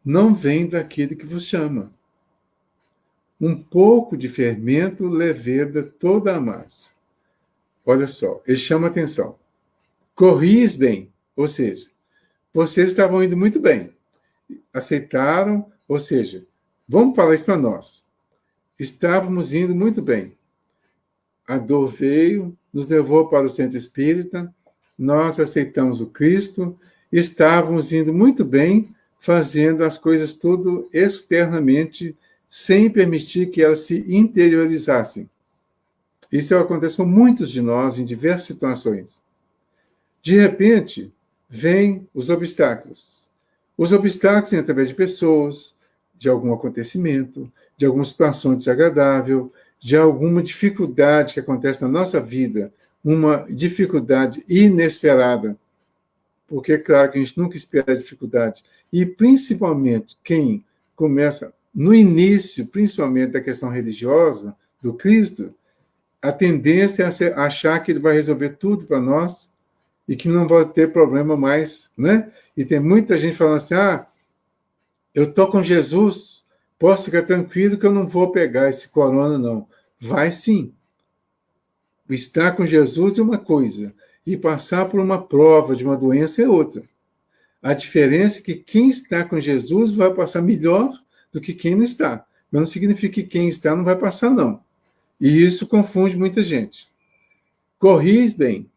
não vem daquele que vos chama. Um pouco de fermento leveda toda a massa. Olha só, ele chama atenção. Corrieis bem, ou seja, vocês estavam indo muito bem. Aceitaram, ou seja, vamos falar isso para nós. Estávamos indo muito bem. A dor veio, nos levou para o centro espírita, nós aceitamos o Cristo, estávamos indo muito bem, fazendo as coisas tudo externamente, sem permitir que elas se interiorizassem. Isso acontece com muitos de nós em diversas situações. De repente, vêm os obstáculos. Os obstáculos vêm através de pessoas, de algum acontecimento, de alguma situação desagradável, de alguma dificuldade que acontece na nossa vida, uma dificuldade inesperada. Porque é claro que a gente nunca espera a dificuldade. E principalmente quem começa no início, principalmente da questão religiosa do Cristo, a tendência é achar que ele vai resolver tudo para nós e que não vai ter problema mais, né? E tem muita gente falando assim, eu estou com Jesus, posso ficar tranquilo que eu não vou pegar esse corona, não. Vai sim. Estar com Jesus é uma coisa, e passar por uma prova de uma doença é outra. A diferença é que quem está com Jesus vai passar melhor do que quem não está. Mas não significa que quem está não vai passar, não. E isso confunde muita gente. Corris bem.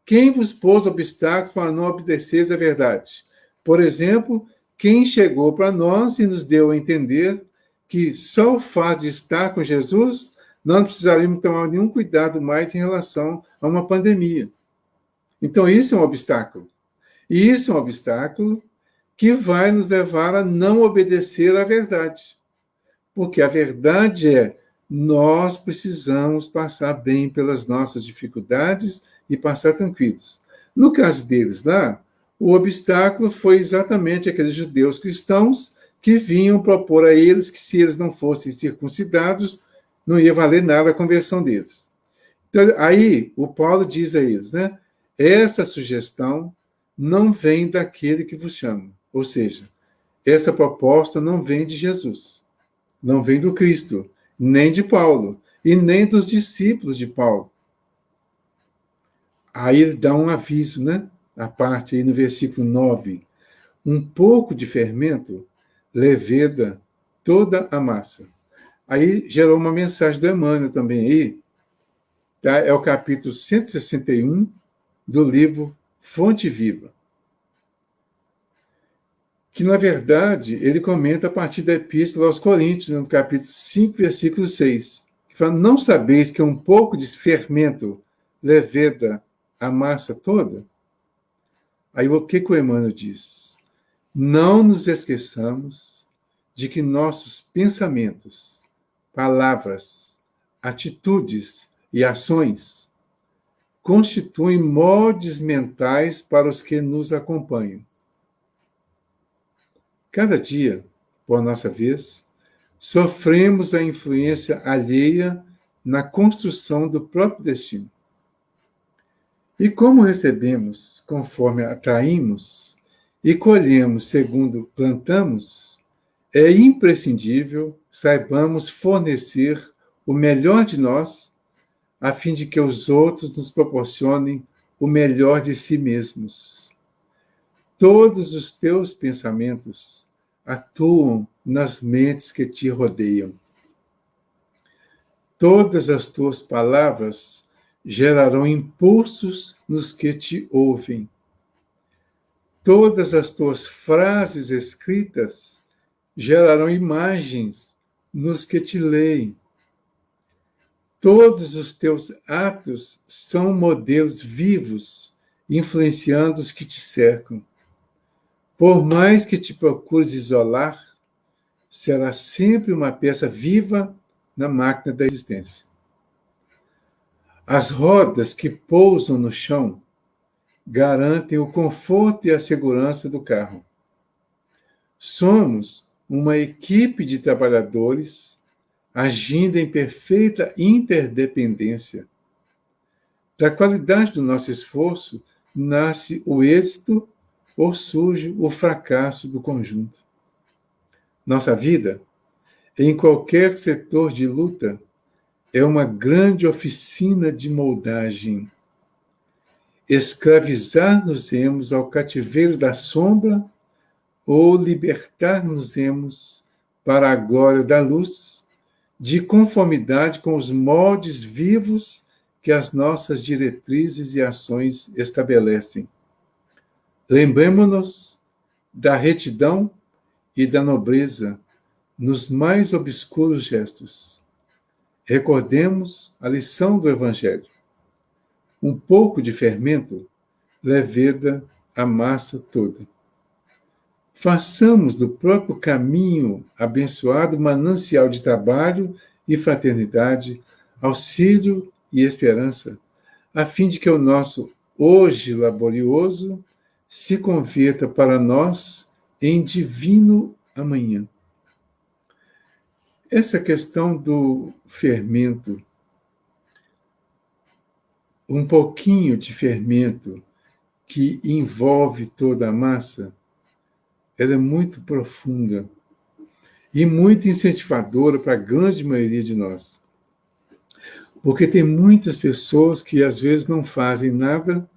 Quem vos pôs obstáculos para não obedeceres à verdade? Por exemplo, quem chegou para nós e nos deu a entender que só o fato de estar com Jesus, não precisaríamos tomar nenhum cuidado mais em relação a uma pandemia. Então, isso é um obstáculo. E isso é um obstáculo que vai nos levar a não obedecer à verdade. Porque a verdade é, nós precisamos passar bem pelas nossas dificuldades e passar tranquilos. No caso deles lá, o obstáculo foi exatamente aqueles judeus cristãos que vinham propor a eles que se eles não fossem circuncidados, não ia valer nada a conversão deles. Então, aí o Paulo diz a eles, né? Essa sugestão não vem daquele que vos chama. Ou seja, essa proposta não vem de Jesus, não vem do Cristo, nem de Paulo, e nem dos discípulos de Paulo. Aí ele dá um aviso, né? A parte aí no versículo 9. Um pouco de fermento leveda toda a massa. Aí gerou uma mensagem do Emmanuel também aí. Tá? É o capítulo 161 do livro Fonte Viva. Que, na verdade, ele comenta a partir da Epístola aos Coríntios, no capítulo 5, versículo 6, que fala, não sabeis que um pouco de fermento leveda a massa toda? Aí o que o Emmanuel diz? Não nos esqueçamos de que nossos pensamentos, palavras, atitudes e ações constituem moldes mentais para os que nos acompanham. Cada dia, por nossa vez, sofremos a influência alheia na construção do próprio destino. E como recebemos conforme atraímos e colhemos segundo plantamos, é imprescindível saibamos fornecer o melhor de nós, a fim de que os outros nos proporcionem o melhor de si mesmos. Todos os teus pensamentos atuam nas mentes que te rodeiam. Todas as tuas palavras gerarão impulsos nos que te ouvem. Todas as tuas frases escritas gerarão imagens nos que te leem. Todos os teus atos são modelos vivos, influenciando os que te cercam. Por mais que te procures isolar, será sempre uma peça viva na máquina da existência. As rodas que pousam no chão garantem o conforto e a segurança do carro. Somos uma equipe de trabalhadores agindo em perfeita interdependência. Da qualidade do nosso esforço nasce o êxito ou surge o fracasso do conjunto. Nossa vida, em qualquer setor de luta, é uma grande oficina de moldagem. Escravizar-nos-emos ao cativeiro da sombra ou libertar-nos-emos para a glória da luz, de conformidade com os moldes vivos que as nossas diretrizes e ações estabelecem. Lembremos-nos da retidão e da nobreza nos mais obscuros gestos. Recordemos a lição do Evangelho. Um pouco de fermento leveda a massa toda. Façamos do próprio caminho abençoado manancial de trabalho e fraternidade, auxílio e esperança, a fim de que o nosso hoje laborioso se converta para nós em divino amanhã. Essa questão do fermento um pouquinho de fermento que envolve toda a massa, ela é muito profunda e muito incentivadora para a grande maioria de nós. Porque tem muitas pessoas que às vezes não fazem nada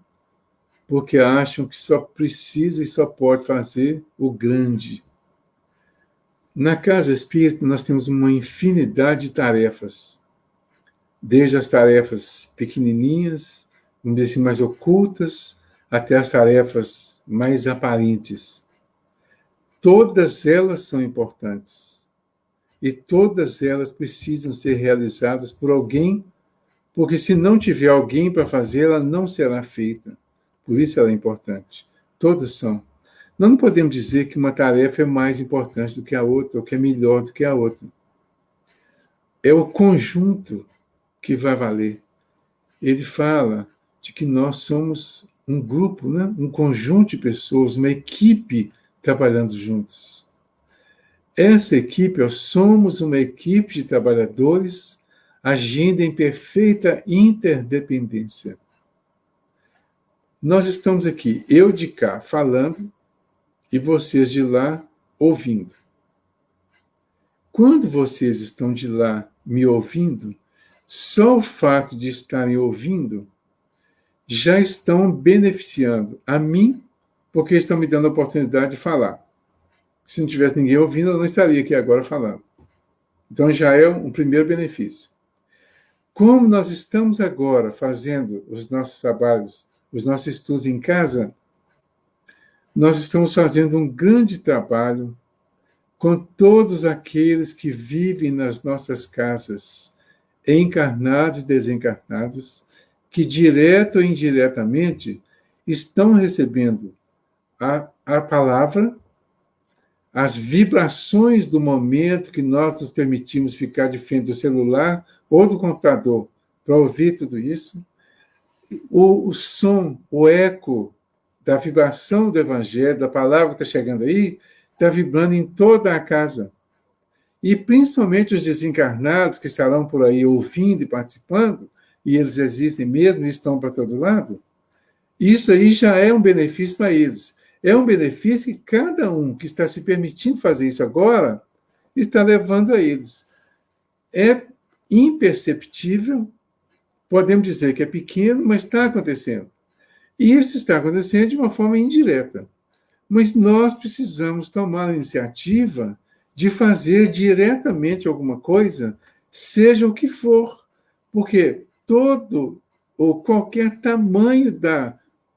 porque acham que só precisa e só pode fazer o grande. Na casa espírita, nós temos uma infinidade de tarefas, desde as tarefas pequenininhas, vamos dizer assim, mais ocultas, até as tarefas mais aparentes. Todas elas são importantes e todas elas precisam ser realizadas por alguém, porque se não tiver alguém para fazer, ela não será feita. Por isso ela é importante. Todas são. Nós não podemos dizer que uma tarefa é mais importante do que a outra, ou que é melhor do que a outra. É o conjunto que vai valer. Ele fala de que nós somos um grupo, né? Um conjunto de pessoas, uma equipe trabalhando juntos. Essa equipe, somos uma equipe de trabalhadores agindo em perfeita interdependência. Nós estamos aqui, eu de cá falando e vocês de lá ouvindo. Quando vocês estão de lá me ouvindo, só o fato de estarem ouvindo já estão beneficiando a mim, porque estão me dando a oportunidade de falar. Se não tivesse ninguém ouvindo, eu não estaria aqui agora falando. Então já é um primeiro benefício. Como nós estamos agora fazendo os nossos trabalhos, os nossos estudos em casa, nós estamos fazendo um grande trabalho com todos aqueles que vivem nas nossas casas, encarnados e desencarnados, que direto ou indiretamente estão recebendo a palavra, as vibrações do momento que nós nos permitimos ficar de frente do celular ou do computador para ouvir tudo isso, o som, o eco da vibração do Evangelho, da palavra que está chegando aí, está vibrando em toda a casa. E principalmente os desencarnados que estarão por aí ouvindo e participando, e eles existem mesmo e estão para todo lado, isso aí já é um benefício para eles. É um benefício que cada um que está se permitindo fazer isso agora está levando a eles. É imperceptível, podemos dizer que é pequeno, mas está acontecendo. E isso está acontecendo de uma forma indireta. Mas nós precisamos tomar a iniciativa de fazer diretamente alguma coisa, seja o que for, porque todo ou qualquer tamanho da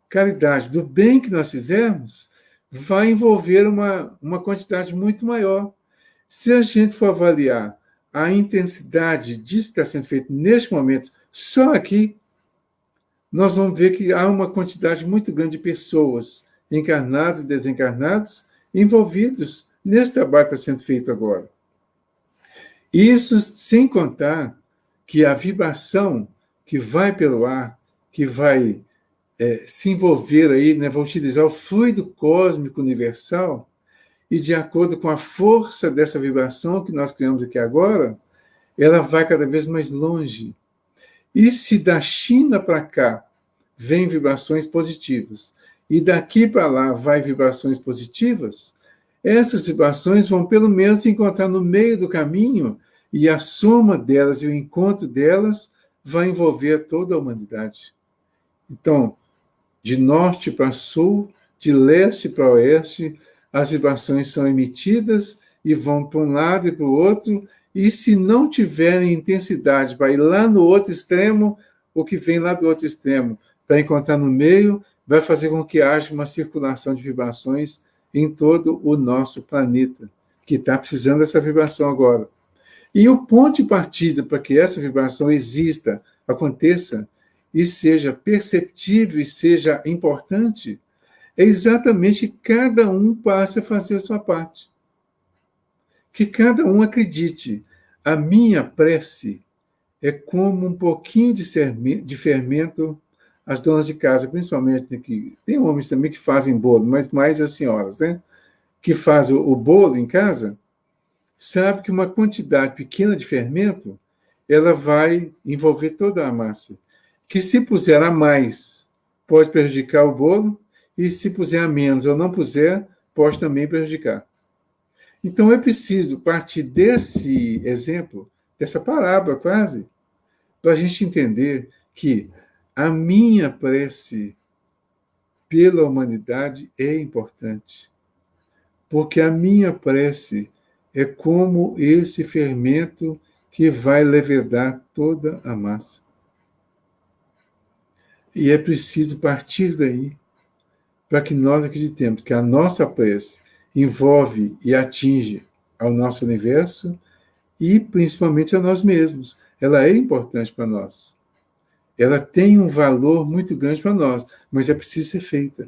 caridade, do bem que nós fizermos, vai envolver uma quantidade muito maior. Se a gente for avaliar a intensidade disso que está sendo feito neste momento, só aqui, nós vamos ver que há uma quantidade muito grande de pessoas, encarnados e desencarnados, envolvidos nesse trabalho que está sendo feito agora. Isso sem contar que a vibração que vai pelo ar, que vai se envolver aí, né, vai utilizar o fluido cósmico universal, e de acordo com a força dessa vibração que nós criamos aqui agora, ela vai cada vez mais longe. E se da China para cá vem vibrações positivas, e daqui para lá vai vibrações positivas, essas vibrações vão pelo menos se encontrar no meio do caminho, e a soma delas e o encontro delas vai envolver toda a humanidade. Então, de norte para sul, de leste para oeste, as vibrações são emitidas e vão para um lado e para o outro, e se não tiverem intensidade para ir lá no outro extremo, o que vem lá do outro extremo, para encontrar no meio, vai fazer com que haja uma circulação de vibrações em todo o nosso planeta, que está precisando dessa vibração agora. E o ponto de partida para que essa vibração exista, aconteça, e seja perceptível e seja importante, é exatamente que cada um passe a fazer a sua parte. Que cada um acredite. A minha prece é como um pouquinho de fermento. As donas de casa, principalmente, que tem homens também que fazem bolo, mas mais as senhoras, né? Que fazem o bolo em casa, sabe que uma quantidade pequena de fermento, ela vai envolver toda a massa. que se puser a mais, pode prejudicar o bolo, e se puser a menos ou não puser, pode também prejudicar. Então, é preciso partir desse exemplo, dessa parábola quase, para a gente entender que a minha prece pela humanidade é importante. Porque a minha prece é como esse fermento que vai levedar toda a massa. E é preciso partir daí para que nós acreditemos que a nossa prece envolve e atinge ao nosso universo e principalmente a nós mesmos. Ela é importante para nós. Ela tem um valor muito grande para nós, mas é preciso ser feita.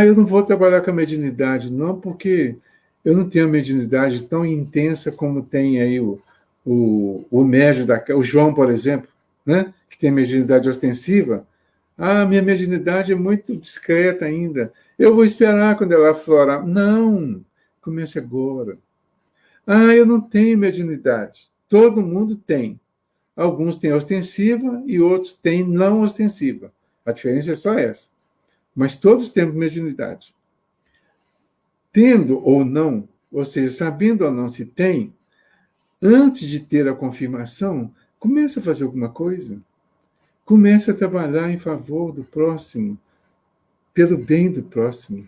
Eu não vou trabalhar com a mediunidade, não, porque eu não tenho a mediunidade tão intensa como tem aí o médium, o João, por exemplo, né? Que tem mediunidade ostensiva. Minha mediunidade é muito discreta ainda. Eu vou esperar quando ela aflorar. Não, comece agora. Eu não tenho mediunidade. Todo mundo tem. Alguns têm ostensiva e outros têm não ostensiva. A diferença é só essa. Mas todos temos mediunidade. Tendo ou não, ou seja, sabendo ou não se tem, antes de ter a confirmação, comece a fazer alguma coisa. Comece a trabalhar em favor do próximo, pelo bem do próximo.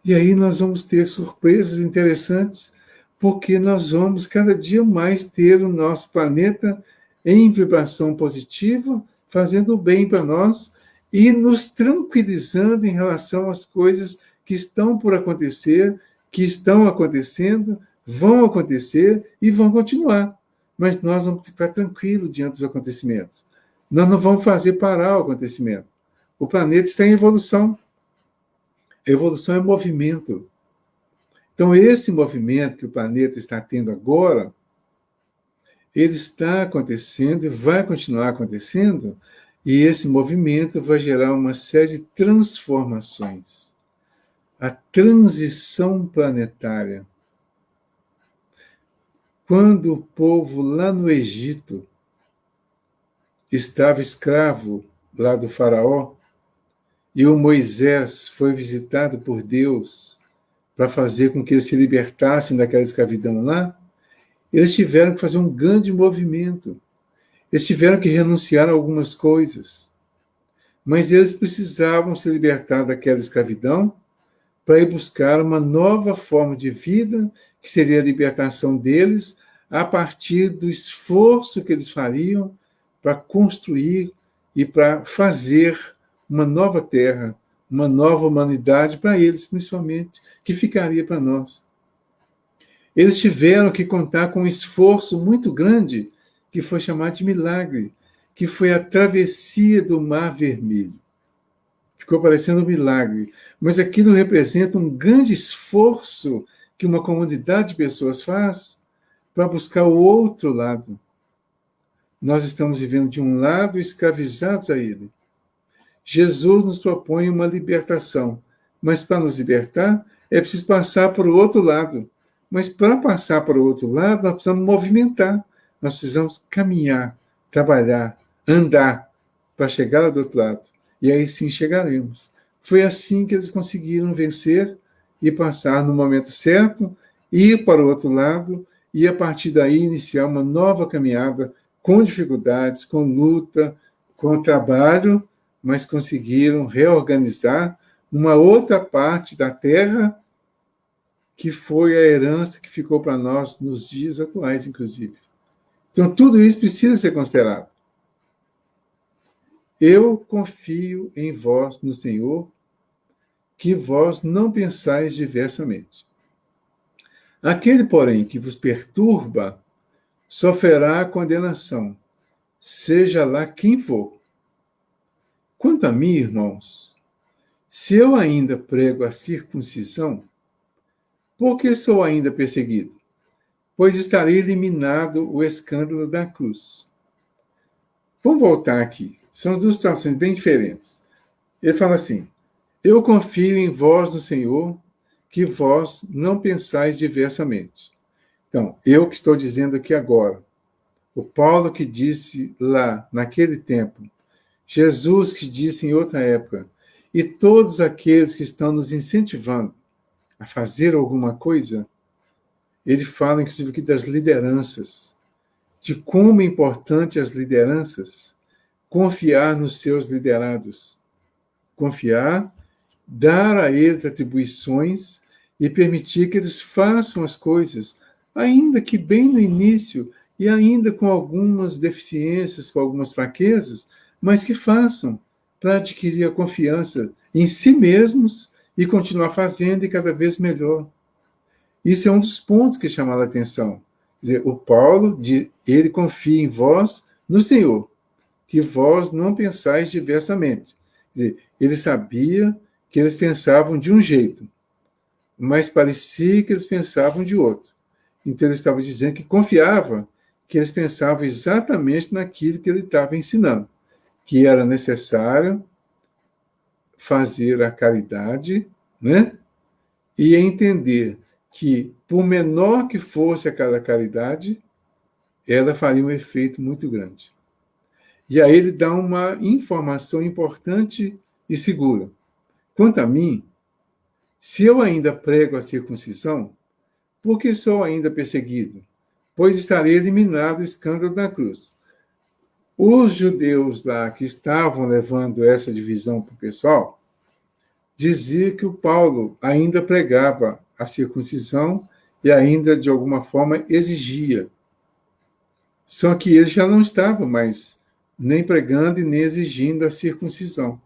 E aí nós vamos ter surpresas interessantes, porque nós vamos cada dia mais ter o nosso planeta em vibração positiva, fazendo o bem para nós e nos tranquilizando em relação às coisas que estão por acontecer, que estão acontecendo, vão acontecer e vão continuar. Mas nós vamos ficar tranquilos diante dos acontecimentos. Nós não vamos fazer parar o acontecimento. O planeta está em evolução. A evolução é movimento. Então, esse movimento que o planeta está tendo agora, ele está acontecendo e vai continuar acontecendo, e esse movimento vai gerar uma série de transformações. A transição planetária. Quando o povo lá no Egito estava escravo lá do faraó, e o Moisés foi visitado por Deus para fazer com que eles se libertassem daquela escravidão lá, eles tiveram que fazer um grande movimento. Eles tiveram que renunciar a algumas coisas. Mas eles precisavam se libertar daquela escravidão para ir buscar uma nova forma de vida, que seria a libertação deles, a partir do esforço que eles fariam para construir e para fazer uma nova terra, uma nova humanidade para eles, principalmente, que ficaria para nós. Eles tiveram que contar com um esforço muito grande, que foi chamado de milagre, que foi a travessia do Mar Vermelho. Ficou parecendo um milagre, mas aquilo representa um grande esforço que uma comunidade de pessoas faz para buscar o outro lado. Nós estamos vivendo de um lado escravizados a ele. Jesus nos propõe uma libertação, mas para nos libertar é preciso passar para o outro lado. Mas para passar para o outro lado, nós precisamos movimentar, nós precisamos caminhar, trabalhar, andar para chegar do outro lado. E aí sim chegaremos. Foi assim que eles conseguiram vencer e passar no momento certo, ir para o outro lado e a partir daí iniciar uma nova caminhada com dificuldades, com luta, com trabalho, mas conseguiram reorganizar uma outra parte da Terra que foi a herança que ficou para nós nos dias atuais, inclusive. Então, tudo isso precisa ser considerado. Eu confio em vós, no Senhor, que vós não pensais diversamente. Aquele, porém, que vos perturba, sofrerá a condenação, seja lá quem for. Quanto a mim, irmãos, se eu ainda prego a circuncisão, por que sou ainda perseguido? Pois estarei eliminado o escândalo da cruz. Vamos voltar aqui. São duas situações bem diferentes. Ele fala assim, eu confio em vós, no Senhor, que vós não pensais diversamente. Então, eu que estou dizendo aqui agora, O Paulo que disse lá, naquele tempo, Jesus que disse em outra época, e todos aqueles que estão nos incentivando a fazer alguma coisa, ele fala, inclusive, aqui das lideranças, de como é importante as lideranças confiar nos seus liderados. Confiar, dar a eles atribuições e permitir que eles façam as coisas, ainda que bem no início e ainda com algumas deficiências, com algumas fraquezas, mas que façam para adquirir a confiança em si mesmos e continuar fazendo e cada vez melhor. Isso é um dos pontos que chamaram a atenção. Quer dizer, o Paulo, ele confia em vós, no Senhor, que vós não pensais diversamente. Quer dizer, ele sabia que eles pensavam de um jeito, mas parecia que eles pensavam de outro. Então ele estava dizendo que confiava que eles pensavam exatamente naquilo que ele estava ensinando, que era necessário fazer a caridade, né? E entender que, por menor que fosse aquela caridade, ela faria um efeito muito grande. E aí ele dá uma informação importante e segura. Quanto a mim, se eu ainda prego a circuncisão, por que sou ainda perseguido? Pois estarei eliminado o escândalo da cruz. Os judeus lá que estavam levando essa divisão para o pessoal, diziam que o Paulo ainda pregava a circuncisão e ainda, de alguma forma, exigia. Só que eles já não estavam mais nem pregando e nem exigindo a circuncisão.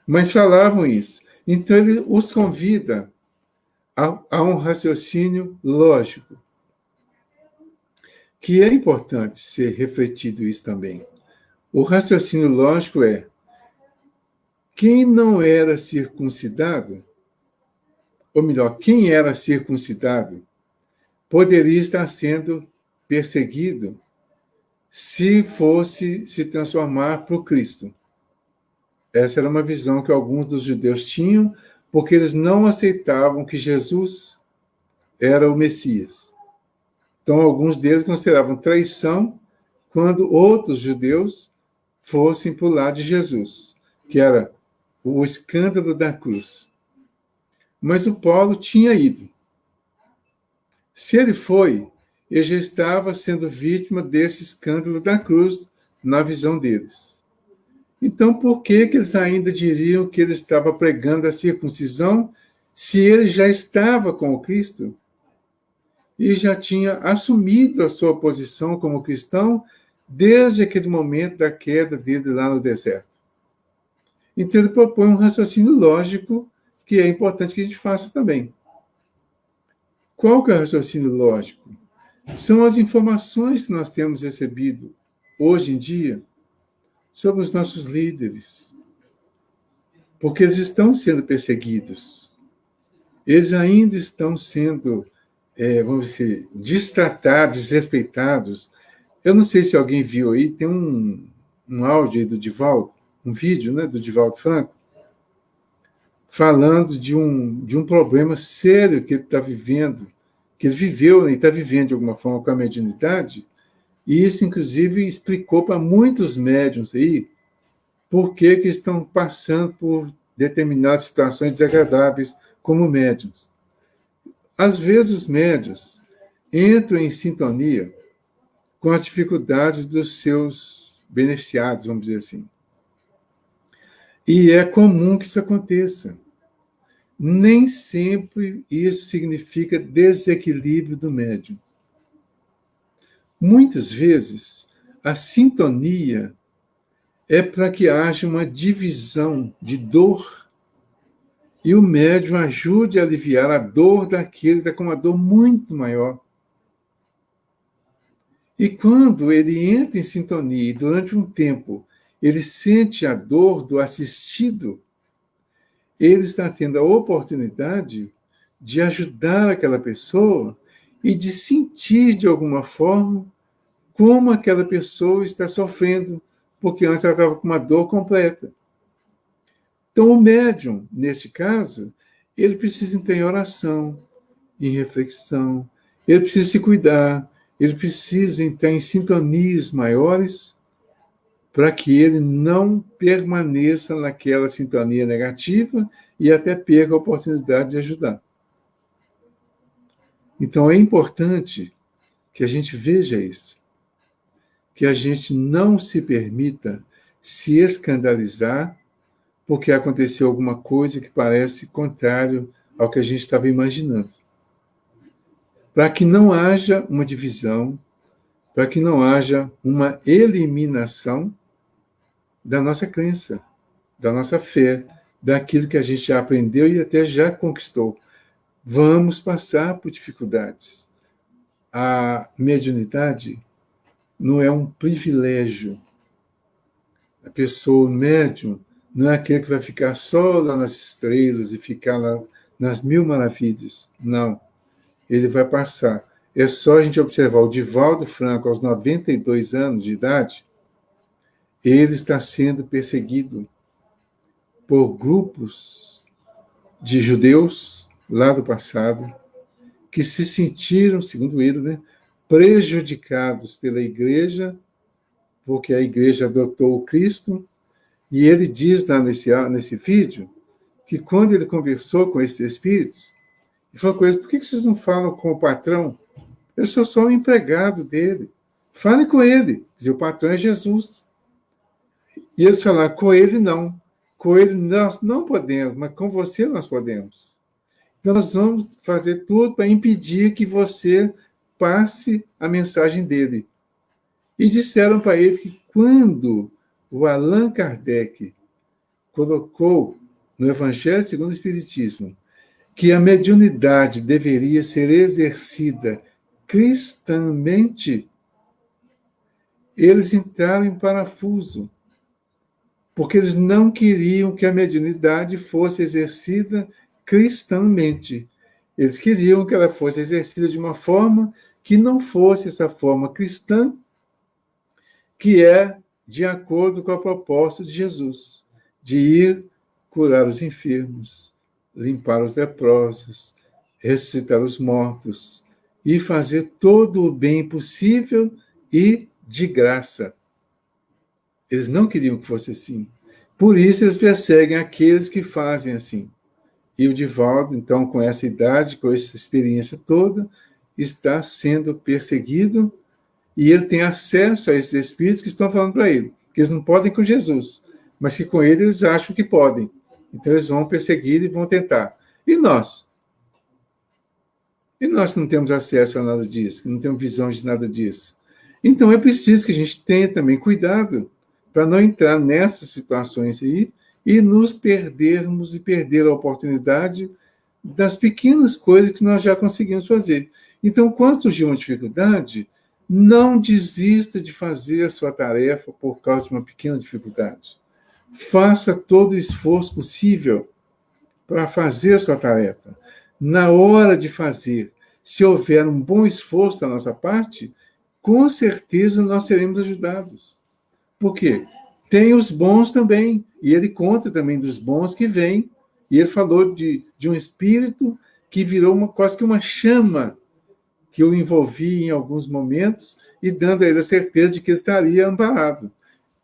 Mas falavam isso. Então ele os convida a um raciocínio lógico, que é importante ser refletido isso também. O raciocínio lógico é: quem não era circuncidado, ou melhor, quem era circuncidado, poderia estar sendo perseguido se fosse se transformar para o Cristo. Essa era uma visão que alguns dos judeus tinham, porque eles não aceitavam que Jesus era o Messias. Então, alguns deles consideravam traição quando outros judeus fossem para o lado de Jesus, que era o escândalo da cruz. Mas o Paulo tinha ido. Se ele foi, ele já estava sendo vítima desse escândalo da cruz na visão deles. Então, por que eles ainda diriam que ele estava pregando a circuncisão se ele já estava com o Cristo e já tinha assumido a sua posição como cristão desde aquele momento da queda dele lá no deserto? Então, ele propõe um raciocínio lógico que é importante que a gente faça também. Qual que é o raciocínio lógico? São as informações que nós temos recebido hoje em dia sobre os nossos líderes, porque eles estão sendo perseguidos. Eles ainda estão sendo, vamos dizer, destratados, desrespeitados. Eu não sei se alguém viu aí, tem um áudio aí do Divaldo, um vídeo, né, do Divaldo Franco, falando de um problema sério que ele está vivendo, que ele viveu e está vivendo de alguma forma com a mediunidade, e isso, inclusive, explicou para muitos médiuns aí por que estão passando por determinadas situações desagradáveis como médiuns. Às vezes, os médiuns entram em sintonia com as dificuldades dos seus beneficiados, vamos dizer assim. E é comum que isso aconteça. Nem sempre isso significa desequilíbrio do médium. Muitas vezes, a sintonia é para que haja uma divisão de dor e o médium ajude a aliviar a dor daquele que está com uma dor muito maior. E quando ele entra em sintonia e durante um tempo ele sente a dor do assistido, ele está tendo a oportunidade de ajudar aquela pessoa e de sentir de alguma forma como aquela pessoa está sofrendo, porque antes ela estava com uma dor completa. Então, o médium, neste caso, ele precisa entrar em oração, em reflexão, ele precisa se cuidar, ele precisa entrar em sintonias maiores para que ele não permaneça naquela sintonia negativa e até perca a oportunidade de ajudar. Então, é importante que a gente veja isso, que a gente não se permita se escandalizar porque aconteceu alguma coisa que parece contrário ao que a gente estava imaginando. Para que não haja uma divisão, para que não haja uma eliminação da nossa crença, da nossa fé, daquilo que a gente já aprendeu e até já conquistou. Vamos passar por dificuldades. A mediunidade não é um privilégio. A pessoa, o médium, não é aquele que vai ficar só lá nas estrelas e ficar lá nas mil maravilhas. Não. Ele vai passar. É só a gente observar o Divaldo Franco, aos 92 anos de idade, ele está sendo perseguido por grupos de judeus lá do passado que se sentiram, segundo ele, né, prejudicados pela igreja, porque a igreja adotou o Cristo, e ele diz lá nesse vídeo que quando ele conversou com esses espíritos, ele falou com eles: por que vocês não falam com o patrão? Eu sou só um empregado dele. Fale com ele. Quer dizer, o patrão é Jesus. E eles falaram: com ele não. Com ele nós não podemos, mas com você nós podemos. Então nós vamos fazer tudo para impedir que você passe a mensagem dele. E disseram para ele que quando o Allan Kardec colocou no Evangelho segundo o Espiritismo que a mediunidade deveria ser exercida cristãmente, eles entraram em parafuso, porque eles não queriam que a mediunidade fosse exercida cristãmente. Eles queriam que ela fosse exercida de uma forma que não fosse essa forma cristã, que é de acordo com a proposta de Jesus, de ir curar os enfermos, limpar os leprosos, ressuscitar os mortos e fazer todo o bem possível e de graça. Eles não queriam que fosse assim. Por isso eles perseguem aqueles que fazem assim. E o Divaldo, então, com essa idade, com essa experiência toda, está sendo perseguido e ele tem acesso a esses espíritos que estão falando para ele, que eles não podem com Jesus, mas que com ele eles acham que podem. Então eles vão perseguir e vão tentar. E nós? E nós que não temos acesso a nada disso, que não temos visão de nada disso. Então é preciso que a gente tenha também cuidado para não entrar nessas situações aí e nos perdermos e perder a oportunidade das pequenas coisas que nós já conseguimos fazer. Então, quando surgir uma dificuldade, não desista de fazer a sua tarefa por causa de uma pequena dificuldade. Faça todo o esforço possível para fazer a sua tarefa. Na hora de fazer, se houver um bom esforço da nossa parte, com certeza nós seremos ajudados. Por quê? Tem os bons também, e ele conta também dos bons que vêm, e ele falou de um espírito que virou quase que uma chama que o envolvia em alguns momentos e dando a ele a certeza de que estaria amparado.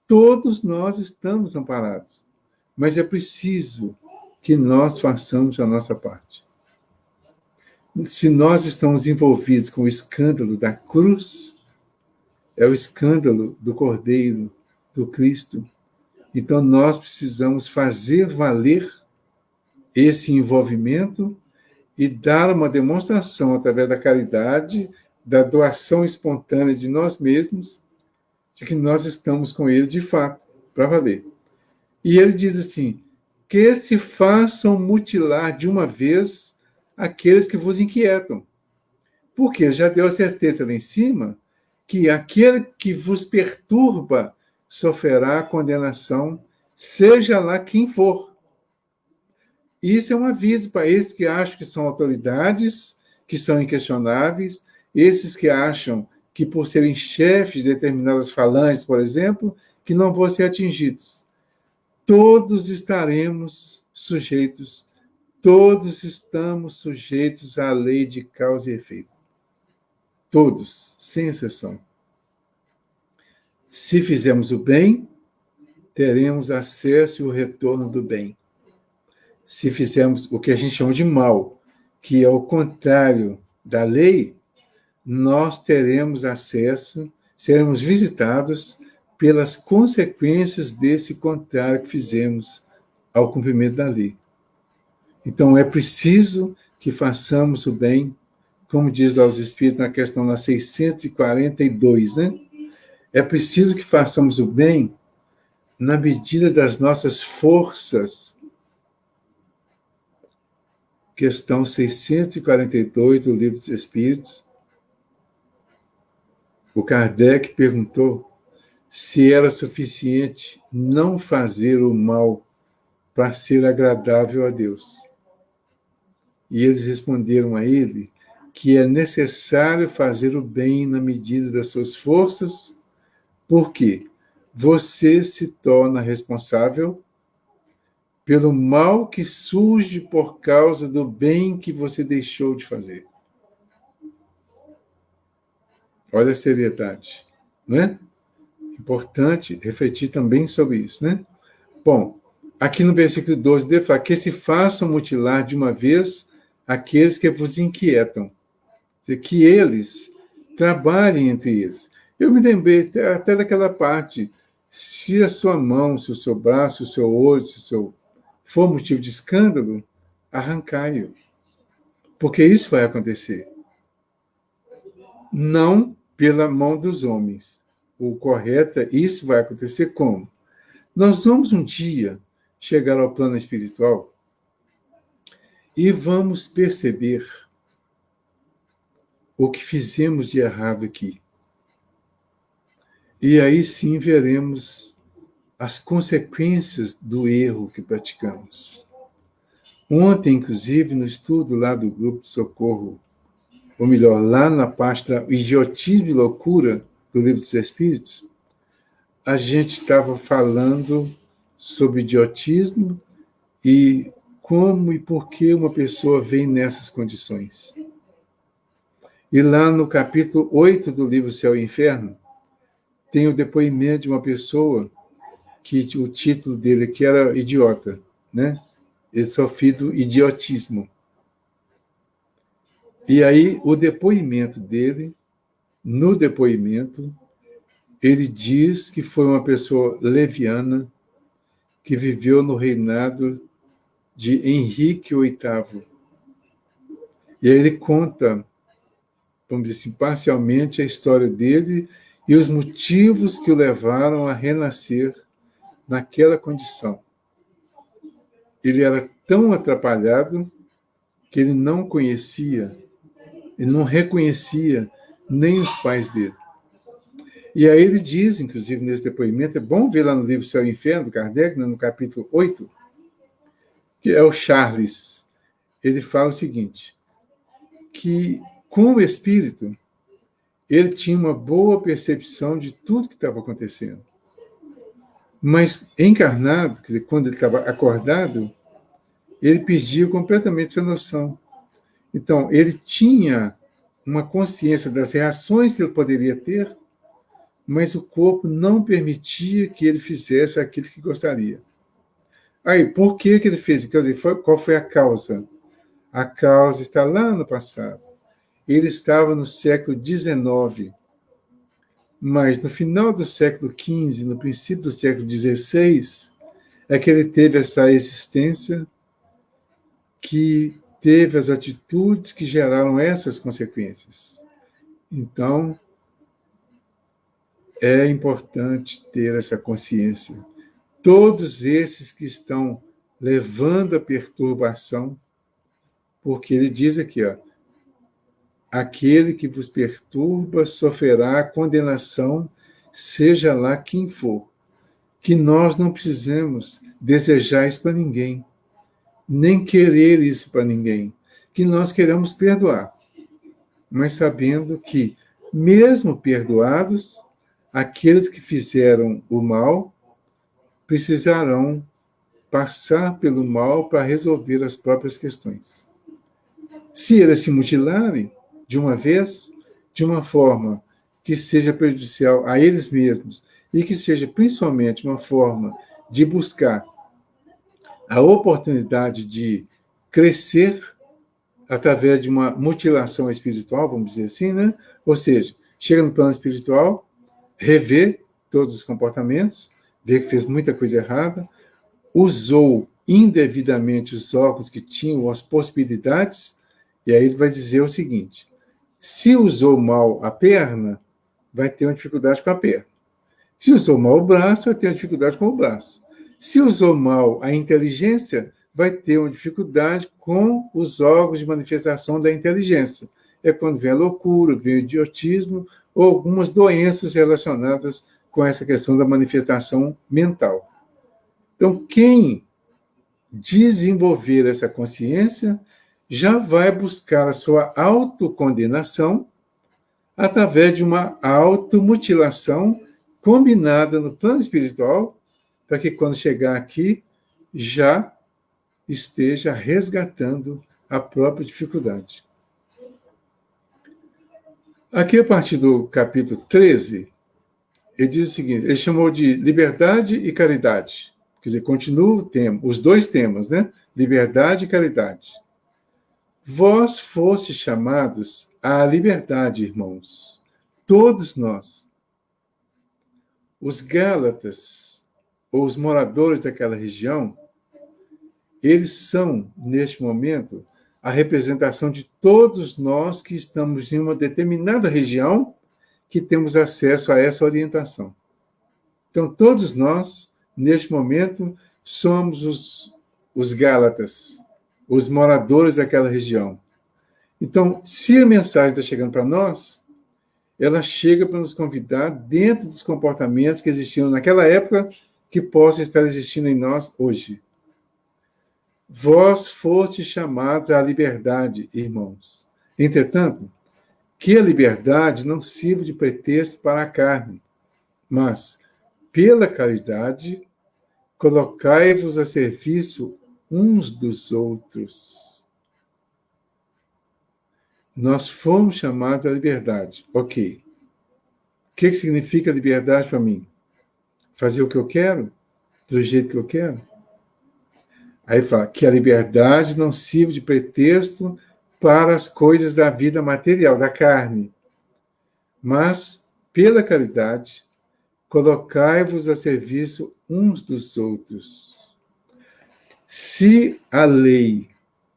Todos nós estamos amparados, mas é preciso que nós façamos a nossa parte. Se nós estamos envolvidos com o escândalo da cruz, é o escândalo do Cordeiro, do Cristo. Então, nós precisamos fazer valer esse envolvimento e dar uma demonstração através da caridade, da doação espontânea de nós mesmos, de que nós estamos com ele de fato, para valer. E ele diz assim: que se façam mutilar de uma vez aqueles que vos inquietam. Porque já deu a certeza lá em cima que aquele que vos perturba sofrerá condenação, seja lá quem for. Isso é um aviso para esses que acham que são autoridades, que são inquestionáveis, esses que acham que, por serem chefes de determinadas falanges, por exemplo, que não vão ser atingidos. Todos estaremos sujeitos, todos estamos sujeitos à lei de causa e efeito. todos, sem exceção. Se fizermos o bem, teremos acesso e o retorno do bem. Se fizermos o que a gente chama de mal, que é o contrário da lei, nós teremos acesso, seremos visitados pelas consequências desse contrário que fizemos ao cumprimento da lei. Então, é preciso que façamos o bem, como diz lá os Espíritos na questão lá 642, né? É preciso que façamos o bem na medida das nossas forças. Questão 642 do Livro dos Espíritos. O Kardec perguntou se era suficiente não fazer o mal para ser agradável a Deus. E eles responderam a ele que é necessário fazer o bem na medida das suas forças, porque você se torna responsável pelo mal que surge por causa do bem que você deixou de fazer. Olha a seriedade, não é? Importante refletir também sobre isso, né? Bom, aqui no versículo 12, ele fala que se façam mutilar de uma vez aqueles que vos inquietam. Quer dizer, que eles trabalhem entre eles. Eu me lembrei até daquela parte, se a sua mão, se o seu braço, se o seu olho, se o seu for motivo de escândalo, arrancai-o. Porque isso vai acontecer. Não pela mão dos homens. O correto é, isso vai acontecer como? Nós vamos um dia chegar ao plano espiritual e vamos perceber o que fizemos de errado aqui. E aí sim veremos as consequências do erro que praticamos. Ontem, inclusive, no estudo lá do Grupo de Socorro, ou melhor, lá na parte da idiotismo e loucura do Livro dos Espíritos, a gente estava falando sobre idiotismo e como e por que uma pessoa vem nessas condições. E lá no capítulo 8 do livro Céu e Inferno, tem o depoimento de uma pessoa que o título dele que era idiota, né? Ele sofrido idiotismo. E aí, o depoimento dele, no depoimento, ele diz que foi uma pessoa leviana que viveu no reinado de Henrique VIII. E aí ele conta, vamos dizer assim, parcialmente a história dele e os motivos que o levaram a renascer naquela condição. Ele era tão atrapalhado que ele não conhecia, ele não reconhecia nem os pais dele. E aí ele diz, inclusive nesse depoimento, é bom ver lá no livro Céu e Inferno, do Kardec, no capítulo 8, que é o Charles. Ele fala o seguinte, que com o espírito, ele tinha uma boa percepção de tudo que estava acontecendo. Mas encarnado, quer dizer, quando ele estava acordado, ele perdia completamente essa noção. Então, ele tinha uma consciência das reações que ele poderia ter, mas o corpo não permitia que ele fizesse aquilo que gostaria. Aí, por que ele fez? Quer dizer, qual foi a causa? A causa está lá no passado. Ele estava no século XIX, mas no final do século XV, no princípio do século XVI, é que ele teve essa existência que teve as atitudes que geraram essas consequências. Então, é importante ter essa consciência. Todos esses que estão levando a perturbação, porque ele diz aqui, ó, aquele que vos perturba sofrerá condenação, seja lá quem for. Que nós não precisamos desejar isso para ninguém, nem querer isso para ninguém. Que nós queremos perdoar, mas sabendo que, mesmo perdoados, aqueles que fizeram o mal precisarão passar pelo mal para resolver as próprias questões. Se eles se mutilarem de uma vez, de uma forma que seja prejudicial a eles mesmos e que seja principalmente uma forma de buscar a oportunidade de crescer através de uma mutilação espiritual, vamos dizer assim, né? Ou seja, chega no plano espiritual, revê todos os comportamentos, vê que fez muita coisa errada, usou indevidamente os órgãos que tinham as possibilidades, e aí ele vai dizer o seguinte: se usou mal a perna, vai ter uma dificuldade com a perna. Se usou mal o braço, vai ter uma dificuldade com o braço. Se usou mal a inteligência, vai ter uma dificuldade com os órgãos de manifestação da inteligência. É quando vem a loucura, vem o idiotismo ou algumas doenças relacionadas com essa questão da manifestação mental. Então, quem desenvolver essa consciência já vai buscar a sua autocondenação através de uma automutilação combinada no plano espiritual, para que quando chegar aqui já esteja resgatando a própria dificuldade. Aqui, a partir do capítulo 13, ele diz o seguinte, ele chamou de liberdade e caridade. Quer dizer, continua o tema, os dois temas, né? Liberdade e caridade. Vós fostes chamados à liberdade, irmãos. Todos nós. Os Gálatas, ou os moradores daquela região, eles são, neste momento, a representação de todos nós que estamos em uma determinada região que temos acesso a essa orientação. Então, todos nós, neste momento, somos os Gálatas, os moradores daquela região. Então, se a mensagem está chegando para nós, ela chega para nos convidar dentro dos comportamentos que existiam naquela época que possam estar existindo em nós hoje. Vós fostes chamados à liberdade, irmãos. Entretanto, que a liberdade não sirva de pretexto para a carne, mas, pela caridade, colocai-vos a serviço uns dos outros. Nós fomos chamados à liberdade. Ok. O que significa liberdade para mim? Fazer o que eu quero? Do jeito que eu quero? Aí fala que a liberdade não sirva de pretexto para as coisas da vida material, da carne. Mas, pela caridade, colocai-vos a serviço uns dos outros. Se a lei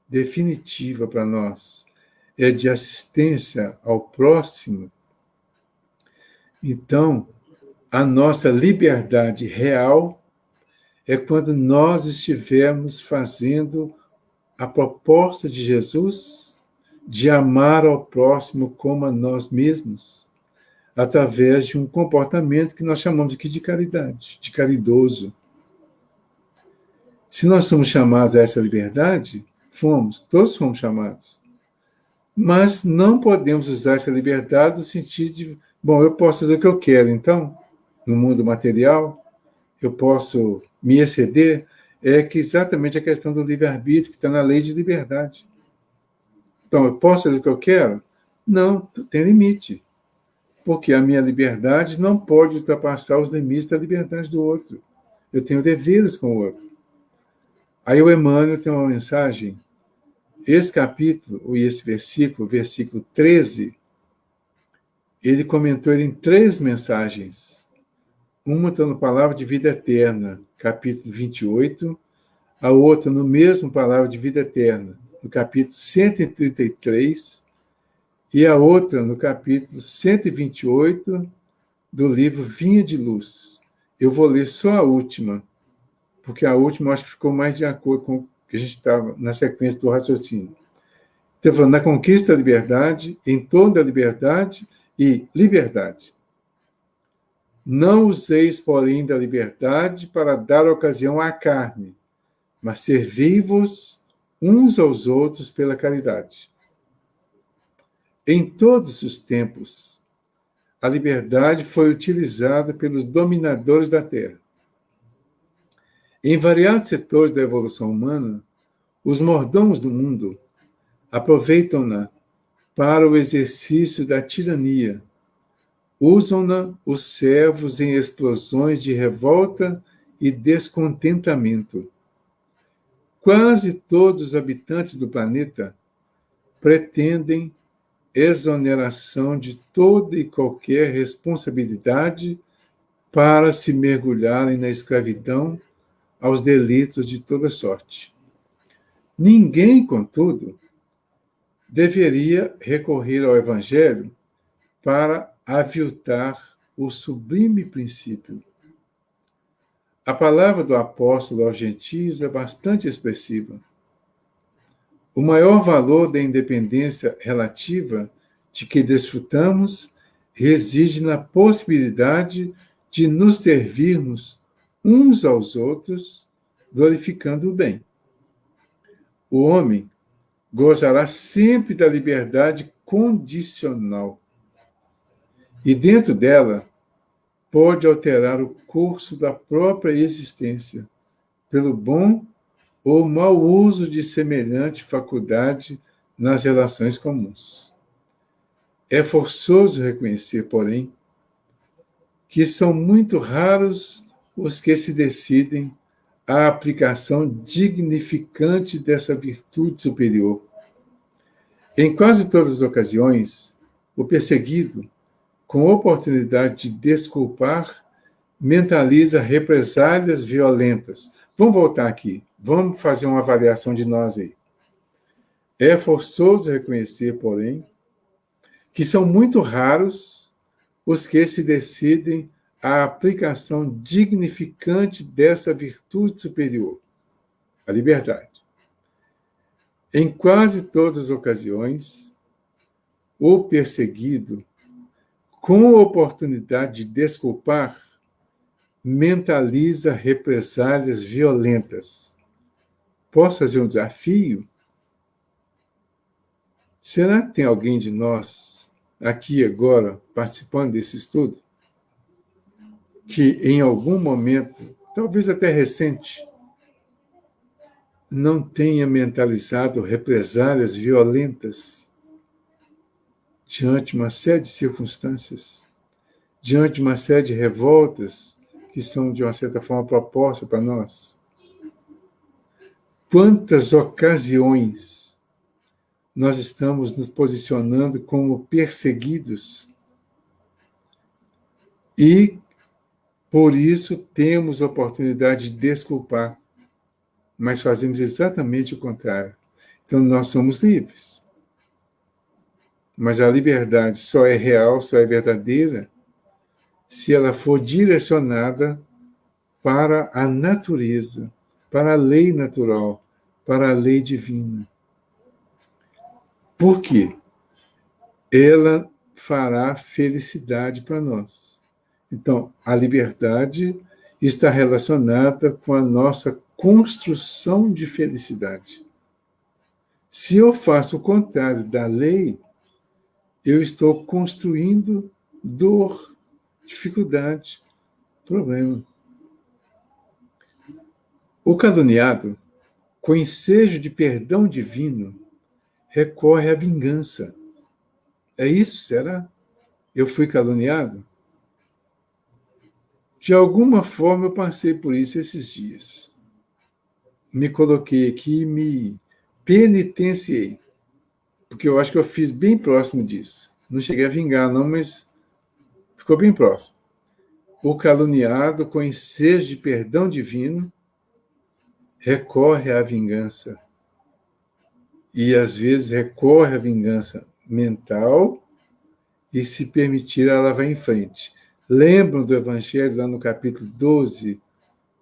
definitiva para nós é de assistência ao próximo, então a nossa liberdade real é quando nós estivermos fazendo a proposta de Jesus de amar ao próximo como a nós mesmos, através de um comportamento que nós chamamos aqui de caridade, de caridoso. Se nós somos chamados a essa liberdade, todos fomos chamados. Mas não podemos usar essa liberdade no sentido de, bom, eu posso fazer o que eu quero, então, no mundo material, eu posso me exceder, é que exatamente a questão do livre-arbítrio, que está na lei de liberdade. Então, eu posso fazer o que eu quero? Não, tem limite. Porque a minha liberdade não pode ultrapassar os limites da liberdade do outro. Eu tenho deveres com o outro. Aí o Emmanuel tem uma mensagem. Esse capítulo, e esse versículo 13, ele comentou ele em 3 mensagens. Uma está no Palavra de Vida Eterna, capítulo 28, a outra no mesmo Palavra de Vida Eterna, no capítulo 133, e a outra no capítulo 128 do livro Vinha de Luz. Eu vou ler só a última, porque a última eu acho que ficou mais de acordo com o que a gente estava na sequência do raciocínio. Então, falando na conquista da liberdade, em torno da liberdade e liberdade. Não useis, porém, da liberdade para dar ocasião à carne, mas servi-vos uns aos outros pela caridade. Em todos os tempos, a liberdade foi utilizada pelos dominadores da Terra. Em variados setores da evolução humana, os mordomos do mundo aproveitam-na para o exercício da tirania. Usam-na os servos em explosões de revolta e descontentamento. Quase todos os habitantes do planeta pretendem exoneração de toda e qualquer responsabilidade para se mergulharem na escravidão aos delitos de toda sorte. Ninguém, contudo, deveria recorrer ao Evangelho para aviltar o sublime princípio. A palavra do apóstolo aos gentios é bastante expressiva. O maior valor da independência relativa de que desfrutamos reside na possibilidade de nos servirmos uns aos outros, glorificando o bem. O homem gozará sempre da liberdade condicional e, dentro dela, pode alterar o curso da própria existência pelo bom ou mau uso de semelhante faculdade nas relações comuns. É forçoso reconhecer, porém, que são muito raros os que se decidem à aplicação dignificante dessa virtude superior. Em quase todas as ocasiões, o perseguido, com oportunidade de desculpar, mentaliza represálias violentas. Vamos voltar aqui. Vamos fazer uma avaliação de nós aí. É forçoso reconhecer, porém, que são muito raros os que se decidem à aplicação dignificante dessa virtude superior, a liberdade. Em quase todas as ocasiões, o perseguido, com a oportunidade de desculpar, mentaliza represálias violentas. Posso fazer um desafio? Será que tem alguém de nós, aqui agora, participando desse estudo, que em algum momento, talvez até recente, não tenha mentalizado represálias violentas diante de uma série de circunstâncias, diante de uma série de revoltas que são, de uma certa forma, propostas para nós? Quantas ocasiões nós estamos nos posicionando como perseguidos e, por isso, temos a oportunidade de desculpar, mas fazemos exatamente o contrário. Então, nós somos livres. Mas a liberdade só é real, só é verdadeira, se ela for direcionada para a natureza, para a lei natural, para a lei divina. Por quê? Ela fará felicidade para nós. Então, a liberdade está relacionada com a nossa construção de felicidade. Se eu faço o contrário da lei, eu estou construindo dor, dificuldade, problema. O caluniado, com ensejo de perdão divino, recorre à vingança. É isso, será? Eu fui caluniado? De alguma forma eu passei por isso esses dias. Me coloquei aqui e me penitenciei. Porque eu acho que eu fiz bem próximo disso. Não cheguei a vingar, não, mas ficou bem próximo. O caluniado, com ensejo de perdão divino, recorre à vingança. E, às vezes, recorre à vingança mental e, se permitir, ela vai em frente. Lembram do Evangelho, lá no capítulo 12,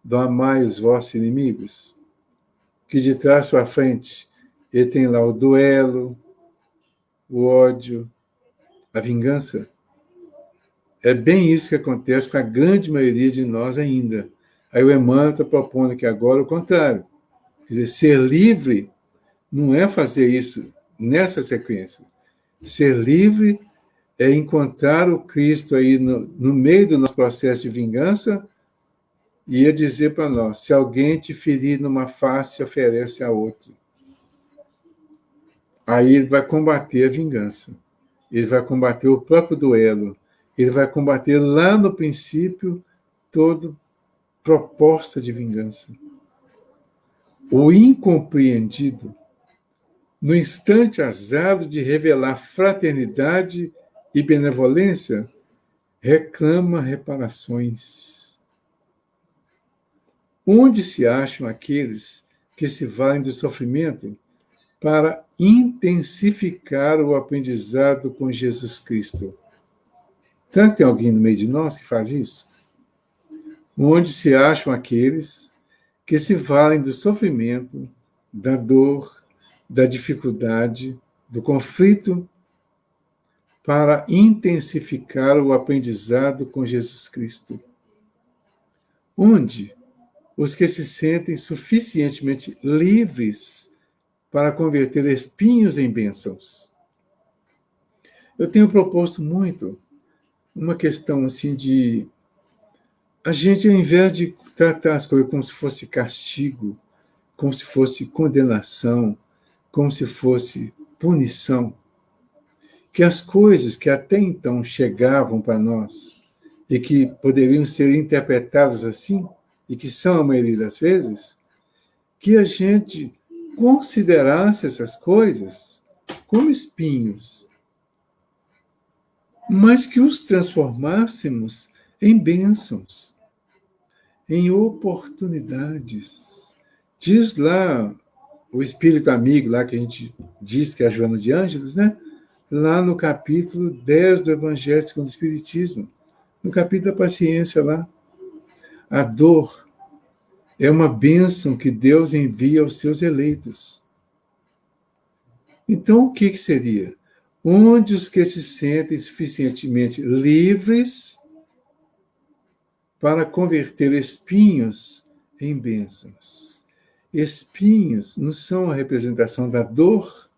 do Amai os vossos inimigos? Que de trás para frente, ele tem lá o duelo, o ódio, a vingança. É bem isso que acontece com a grande maioria de nós ainda. Aí o Emmanuel está propondo aqui agora o contrário. Quer dizer, ser livre não é fazer isso nessa sequência. Ser livre é encontrar o Cristo aí no meio do nosso processo de vingança e ia dizer para nós, se alguém te ferir numa face, oferece a outra. Aí ele vai combater a vingança. Ele vai combater o próprio duelo. Ele vai combater lá no princípio toda proposta de vingança. O incompreendido, no instante azado de revelar fraternidade e benevolência, reclama reparações. Onde se acham aqueles que se valem do sofrimento para intensificar o aprendizado com Jesus Cristo? Será que tem alguém no meio de nós que faz isso? Onde se acham aqueles que se valem do sofrimento, da dor, da dificuldade, do conflito, para intensificar o aprendizado com Jesus Cristo? Onde os que se sentem suficientemente livres para converter espinhos em bênçãos? Eu tenho proposto muito uma questão assim de a gente, ao invés de tratar as coisas como se fosse castigo, como se fosse condenação, como se fosse punição, que as coisas que até então chegavam para nós e que poderiam ser interpretadas assim, e que são a maioria das vezes, que a gente considerasse essas coisas como espinhos, mas que os transformássemos em bênçãos, em oportunidades. Diz lá o espírito amigo, lá que a gente diz que é a Joana de Ângeles, né? Lá no capítulo 10 do Evangelho segundo o Espiritismo, no capítulo da paciência lá. A dor é uma bênção que Deus envia aos seus eleitos. Então, o que seria? Onde os que se sentem suficientemente livres para converter espinhos em bênçãos. Espinhos não são a representação da dor?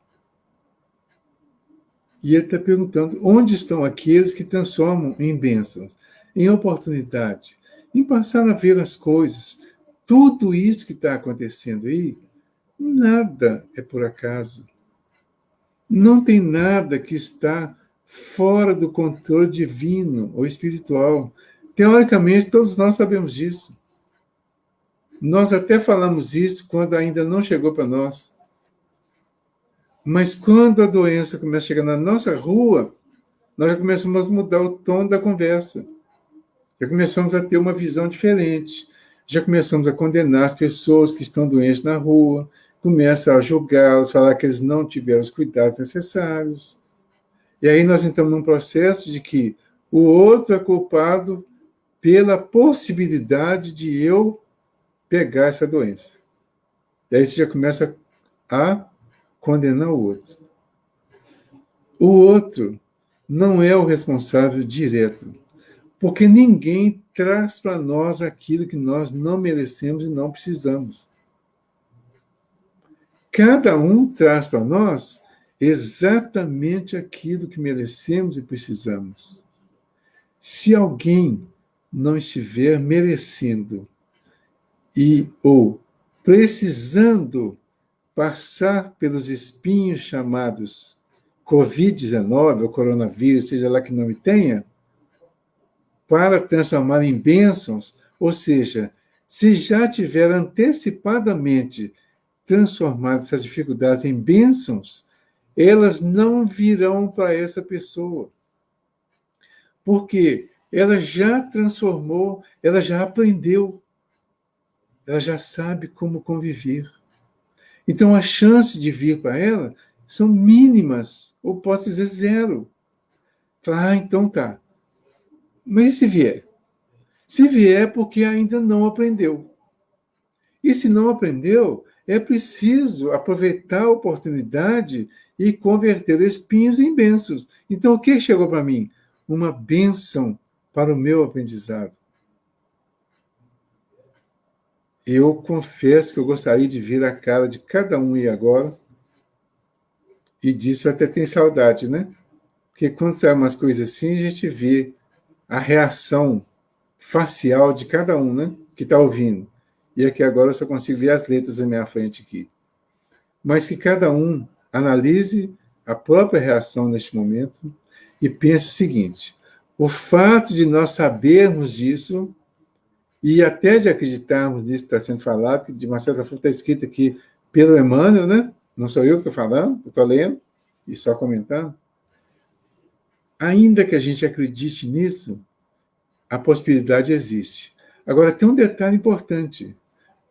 E ele está perguntando, onde estão aqueles que transformam em bênçãos, em oportunidade, em passar a ver as coisas? Tudo isso que está acontecendo aí, nada é por acaso. Não tem nada que está fora do controle divino ou espiritual. Teoricamente, todos nós sabemos disso. Nós até falamos isso quando ainda não chegou para nós. Mas quando a doença começa a chegar na nossa rua, nós já começamos a mudar o tom da conversa. Já começamos a ter uma visão diferente. Já começamos a condenar as pessoas que estão doentes na rua, começa a julgá-los, falar que eles não tiveram os cuidados necessários. E aí nós entramos num processo de que o outro é culpado pela possibilidade de eu pegar essa doença. E aí você já começa a condenar o outro. O outro não é o responsável direto, porque ninguém traz para nós aquilo que nós não merecemos e não precisamos. Cada um traz para nós exatamente aquilo que merecemos e precisamos. Se alguém não estiver merecendo ou precisando passar pelos espinhos chamados Covid-19 ou coronavírus, seja lá que nome tenha, para transformar em bênçãos, ou seja, se já tiver antecipadamente transformado essas dificuldades em bênçãos, elas não virão para essa pessoa. Porque ela já transformou, ela já aprendeu, ela já sabe como conviver. Então, as chances de vir para ela são mínimas, ou posso dizer zero. Falar, então tá. Mas e se vier? Se vier, é porque ainda não aprendeu. E se não aprendeu, é preciso aproveitar a oportunidade e converter espinhos em bênçãos. Então, o que chegou para mim? Uma bênção para o meu aprendizado. Eu confesso que eu gostaria de ver a cara de cada um aí agora, e disso eu até tenho saudade, né? Porque quando sai umas coisas assim, a gente vê a reação facial de cada um, né? Que está ouvindo. E aqui agora eu só consigo ver as letras na minha frente aqui. Mas que cada um analise a própria reação neste momento e pense o seguinte: o fato de nós sabermos disso e até de acreditarmos nisso que está sendo falado, que de uma certa forma está escrito aqui pelo Emmanuel, né? Não sou eu que estou falando, eu estou lendo e só comentando. Ainda que a gente acredite nisso, a possibilidade existe. Agora, tem um detalhe importante.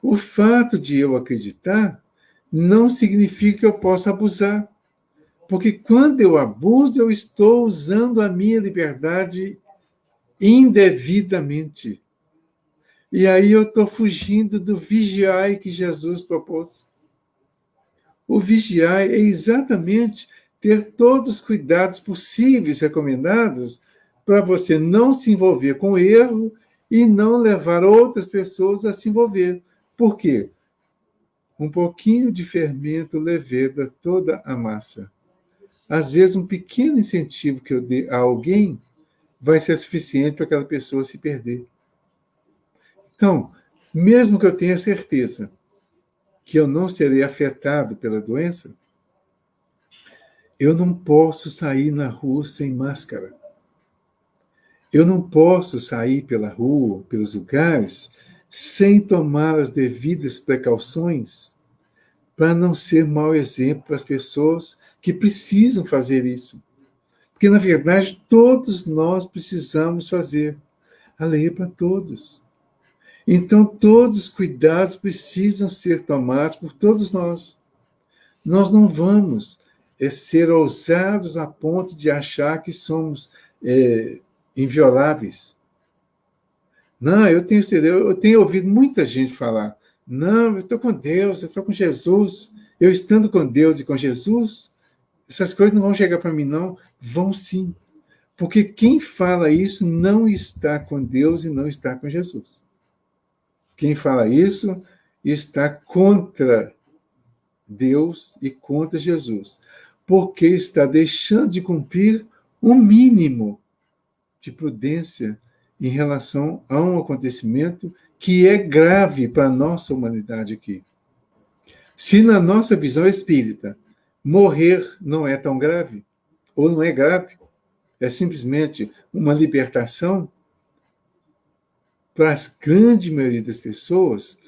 O fato de eu acreditar não significa que eu possa abusar. Porque quando eu abuso, eu estou usando a minha liberdade indevidamente. E aí eu estou fugindo do vigiai que Jesus propôs. O vigiai é exatamente ter todos os cuidados possíveis, recomendados, para você não se envolver com o erro e não levar outras pessoas a se envolver. Por quê? Um pouquinho de fermento leveda toda a massa. Às vezes, um pequeno incentivo que eu dê a alguém vai ser suficiente para aquela pessoa se perder. Então, mesmo que eu tenha certeza que eu não serei afetado pela doença, eu não posso sair na rua sem máscara. Eu não posso sair pela rua, pelos lugares, sem tomar as devidas precauções para não ser mau exemplo para as pessoas que precisam fazer isso. Porque, na verdade, todos nós precisamos fazer. A lei é para todos. Então, todos os cuidados precisam ser tomados por todos nós. Nós não vamos ser ousados a ponto de achar que somos invioláveis. Não, eu tenho ouvido muita gente falar, não, eu estou com Deus, eu estou com Jesus. Eu estando com Deus e com Jesus, essas coisas não vão chegar para mim, não. Vão sim. Porque quem fala isso não está com Deus e não está com Jesus. Quem fala isso está contra Deus e contra Jesus, porque está deixando de cumprir o mínimo de prudência em relação a um acontecimento que é grave para a nossa humanidade aqui. Se na nossa visão espírita morrer não é tão grave, ou não é grave, é simplesmente uma libertação, para a grande maioria das pessoas,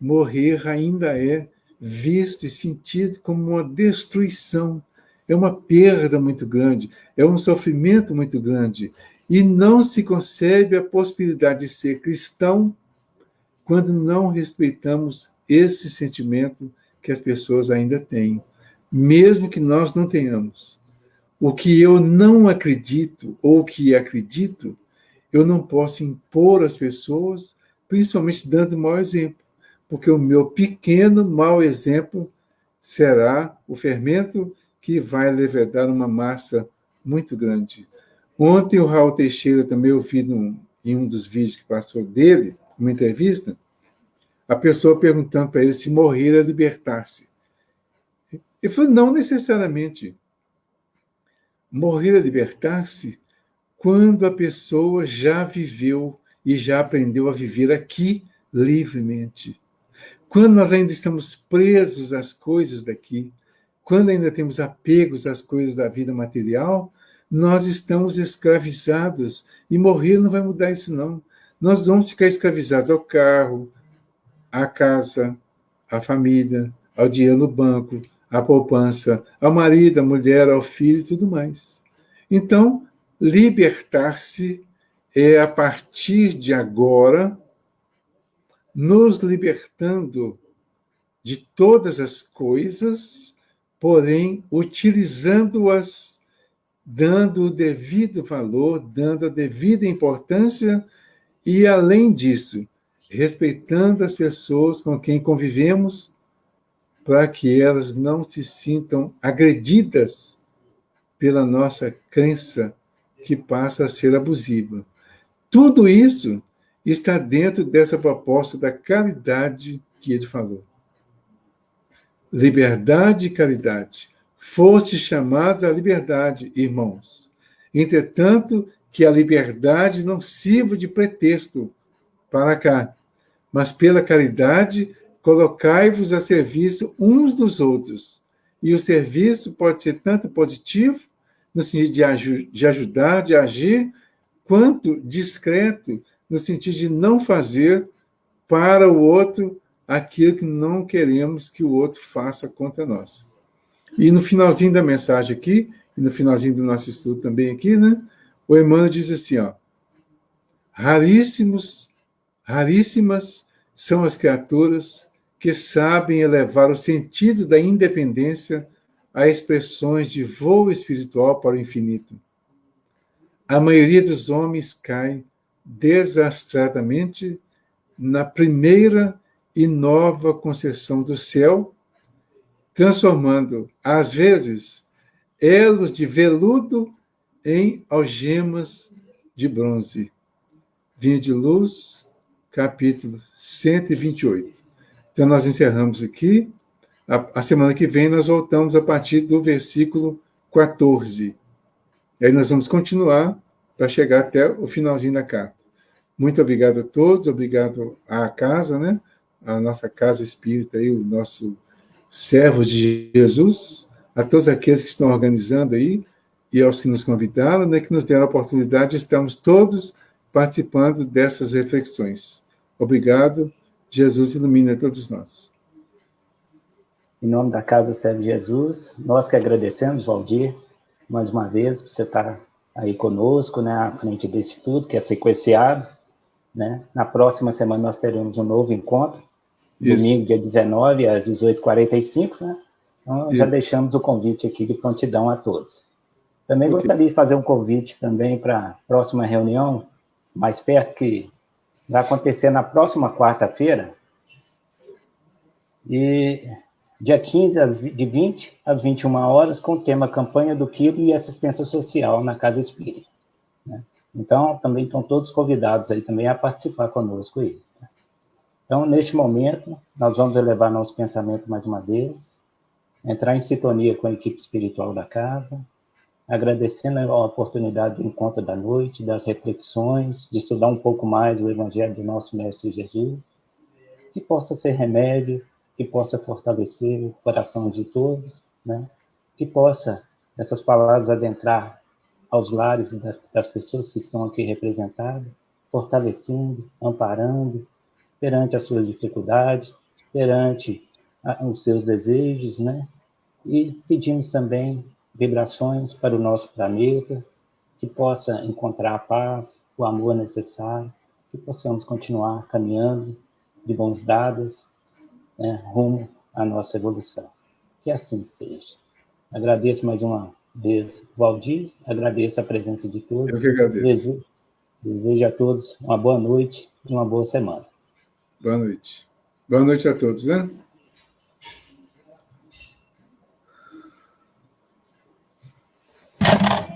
morrer ainda é visto e sentido como uma destruição. É uma perda muito grande, é um sofrimento muito grande. E não se concebe a possibilidade de ser cristão quando não respeitamos esse sentimento que as pessoas ainda têm, mesmo que nós não tenhamos. O que eu não acredito, ou que acredito, eu não posso impor às pessoas, principalmente dando mau exemplo, porque o meu pequeno mau exemplo será o fermento que vai levedar uma massa muito grande. Ontem o Raul Teixeira, também ouvi em um dos vídeos que passou dele, uma entrevista, a pessoa perguntando para ele se morrer é libertar-se. Ele falou, não necessariamente. Morrer é libertar-se quando a pessoa já viveu e já aprendeu a viver aqui livremente. Quando nós ainda estamos presos às coisas daqui, quando ainda temos apegos às coisas da vida material, nós estamos escravizados. E morrer não vai mudar isso, não. Nós vamos ficar escravizados ao carro, à casa, à família, ao dinheiro no banco, à poupança, ao marido, à mulher, ao filho e tudo mais. Então, libertar-se é, a partir de agora, nos libertando de todas as coisas, porém, utilizando-as, dando o devido valor, dando a devida importância e, além disso, respeitando as pessoas com quem convivemos, para que elas não se sintam agredidas pela nossa crença que passa a ser abusiva. Tudo isso está dentro dessa proposta da caridade que ele falou. Liberdade e caridade. Foste chamados à liberdade, irmãos. Entretanto, que a liberdade não sirva de pretexto para cá, mas pela caridade colocai-vos a serviço uns dos outros, e o serviço pode ser tanto positivo, no sentido de ajudar, de agir, quanto discreto, no sentido de não fazer para o outro aquilo que não queremos que o outro faça contra nós. E no finalzinho da mensagem aqui, e no finalzinho do nosso estudo também aqui, né, o Emmanuel diz assim, ó, raríssimas são as criaturas que sabem elevar o sentido da independência a expressões de voo espiritual para o infinito. A maioria dos homens cai desastradamente na primeira e nova concepção do céu, transformando, às vezes, elos de veludo em algemas de bronze. Vinha de Luz, capítulo 128. Então, nós encerramos aqui. A semana que vem, nós voltamos a partir do versículo 14. E aí nós vamos continuar para chegar até o finalzinho da carta. Muito obrigado a todos, obrigado à casa, né? A nossa casa espírita aí, o nosso servos de Jesus, a todos aqueles que estão organizando aí e aos que nos convidaram, né, que nos deram a oportunidade de estarmos todos participando dessas reflexões. Obrigado. Jesus ilumine a todos nós. Em nome da Casa Serve Jesus, nós que agradecemos, Valdir, mais uma vez, por você estar aí conosco, né, à frente desse estudo, que é sequenciado, né? Na próxima semana nós teremos um novo encontro, domingo, dia 19, às 18h45, né? Então, já deixamos o convite aqui de prontidão a todos. Também gostaria de fazer um convite também para a próxima reunião, mais perto, que vai acontecer na próxima quarta-feira, e dia 15, de 20 às 21 horas, com o tema Campanha do Quilo e Assistência Social na Casa Espírita, né? Então, também estão todos convidados aí também a participar conosco aí. Então, neste momento, nós vamos elevar nosso pensamento mais uma vez, entrar em sintonia com a equipe espiritual da casa, agradecendo a oportunidade do encontro da noite, das reflexões, de estudar um pouco mais o Evangelho do nosso Mestre Jesus, que possa ser remédio, que possa fortalecer o coração de todos, né? Que possa essas palavras adentrar aos lares das pessoas que estão aqui representadas, fortalecendo, amparando, perante as suas dificuldades, perante os seus desejos, né? E pedimos também vibrações para o nosso planeta, que possa encontrar a paz, o amor necessário, que possamos continuar caminhando de mãos dadas, né, rumo à nossa evolução. Que assim seja. Agradeço mais uma vez, Valdir, agradeço a presença de todos. Eu que agradeço. Desejo a todos uma boa noite e uma boa semana. Boa noite. Boa noite a todos, né?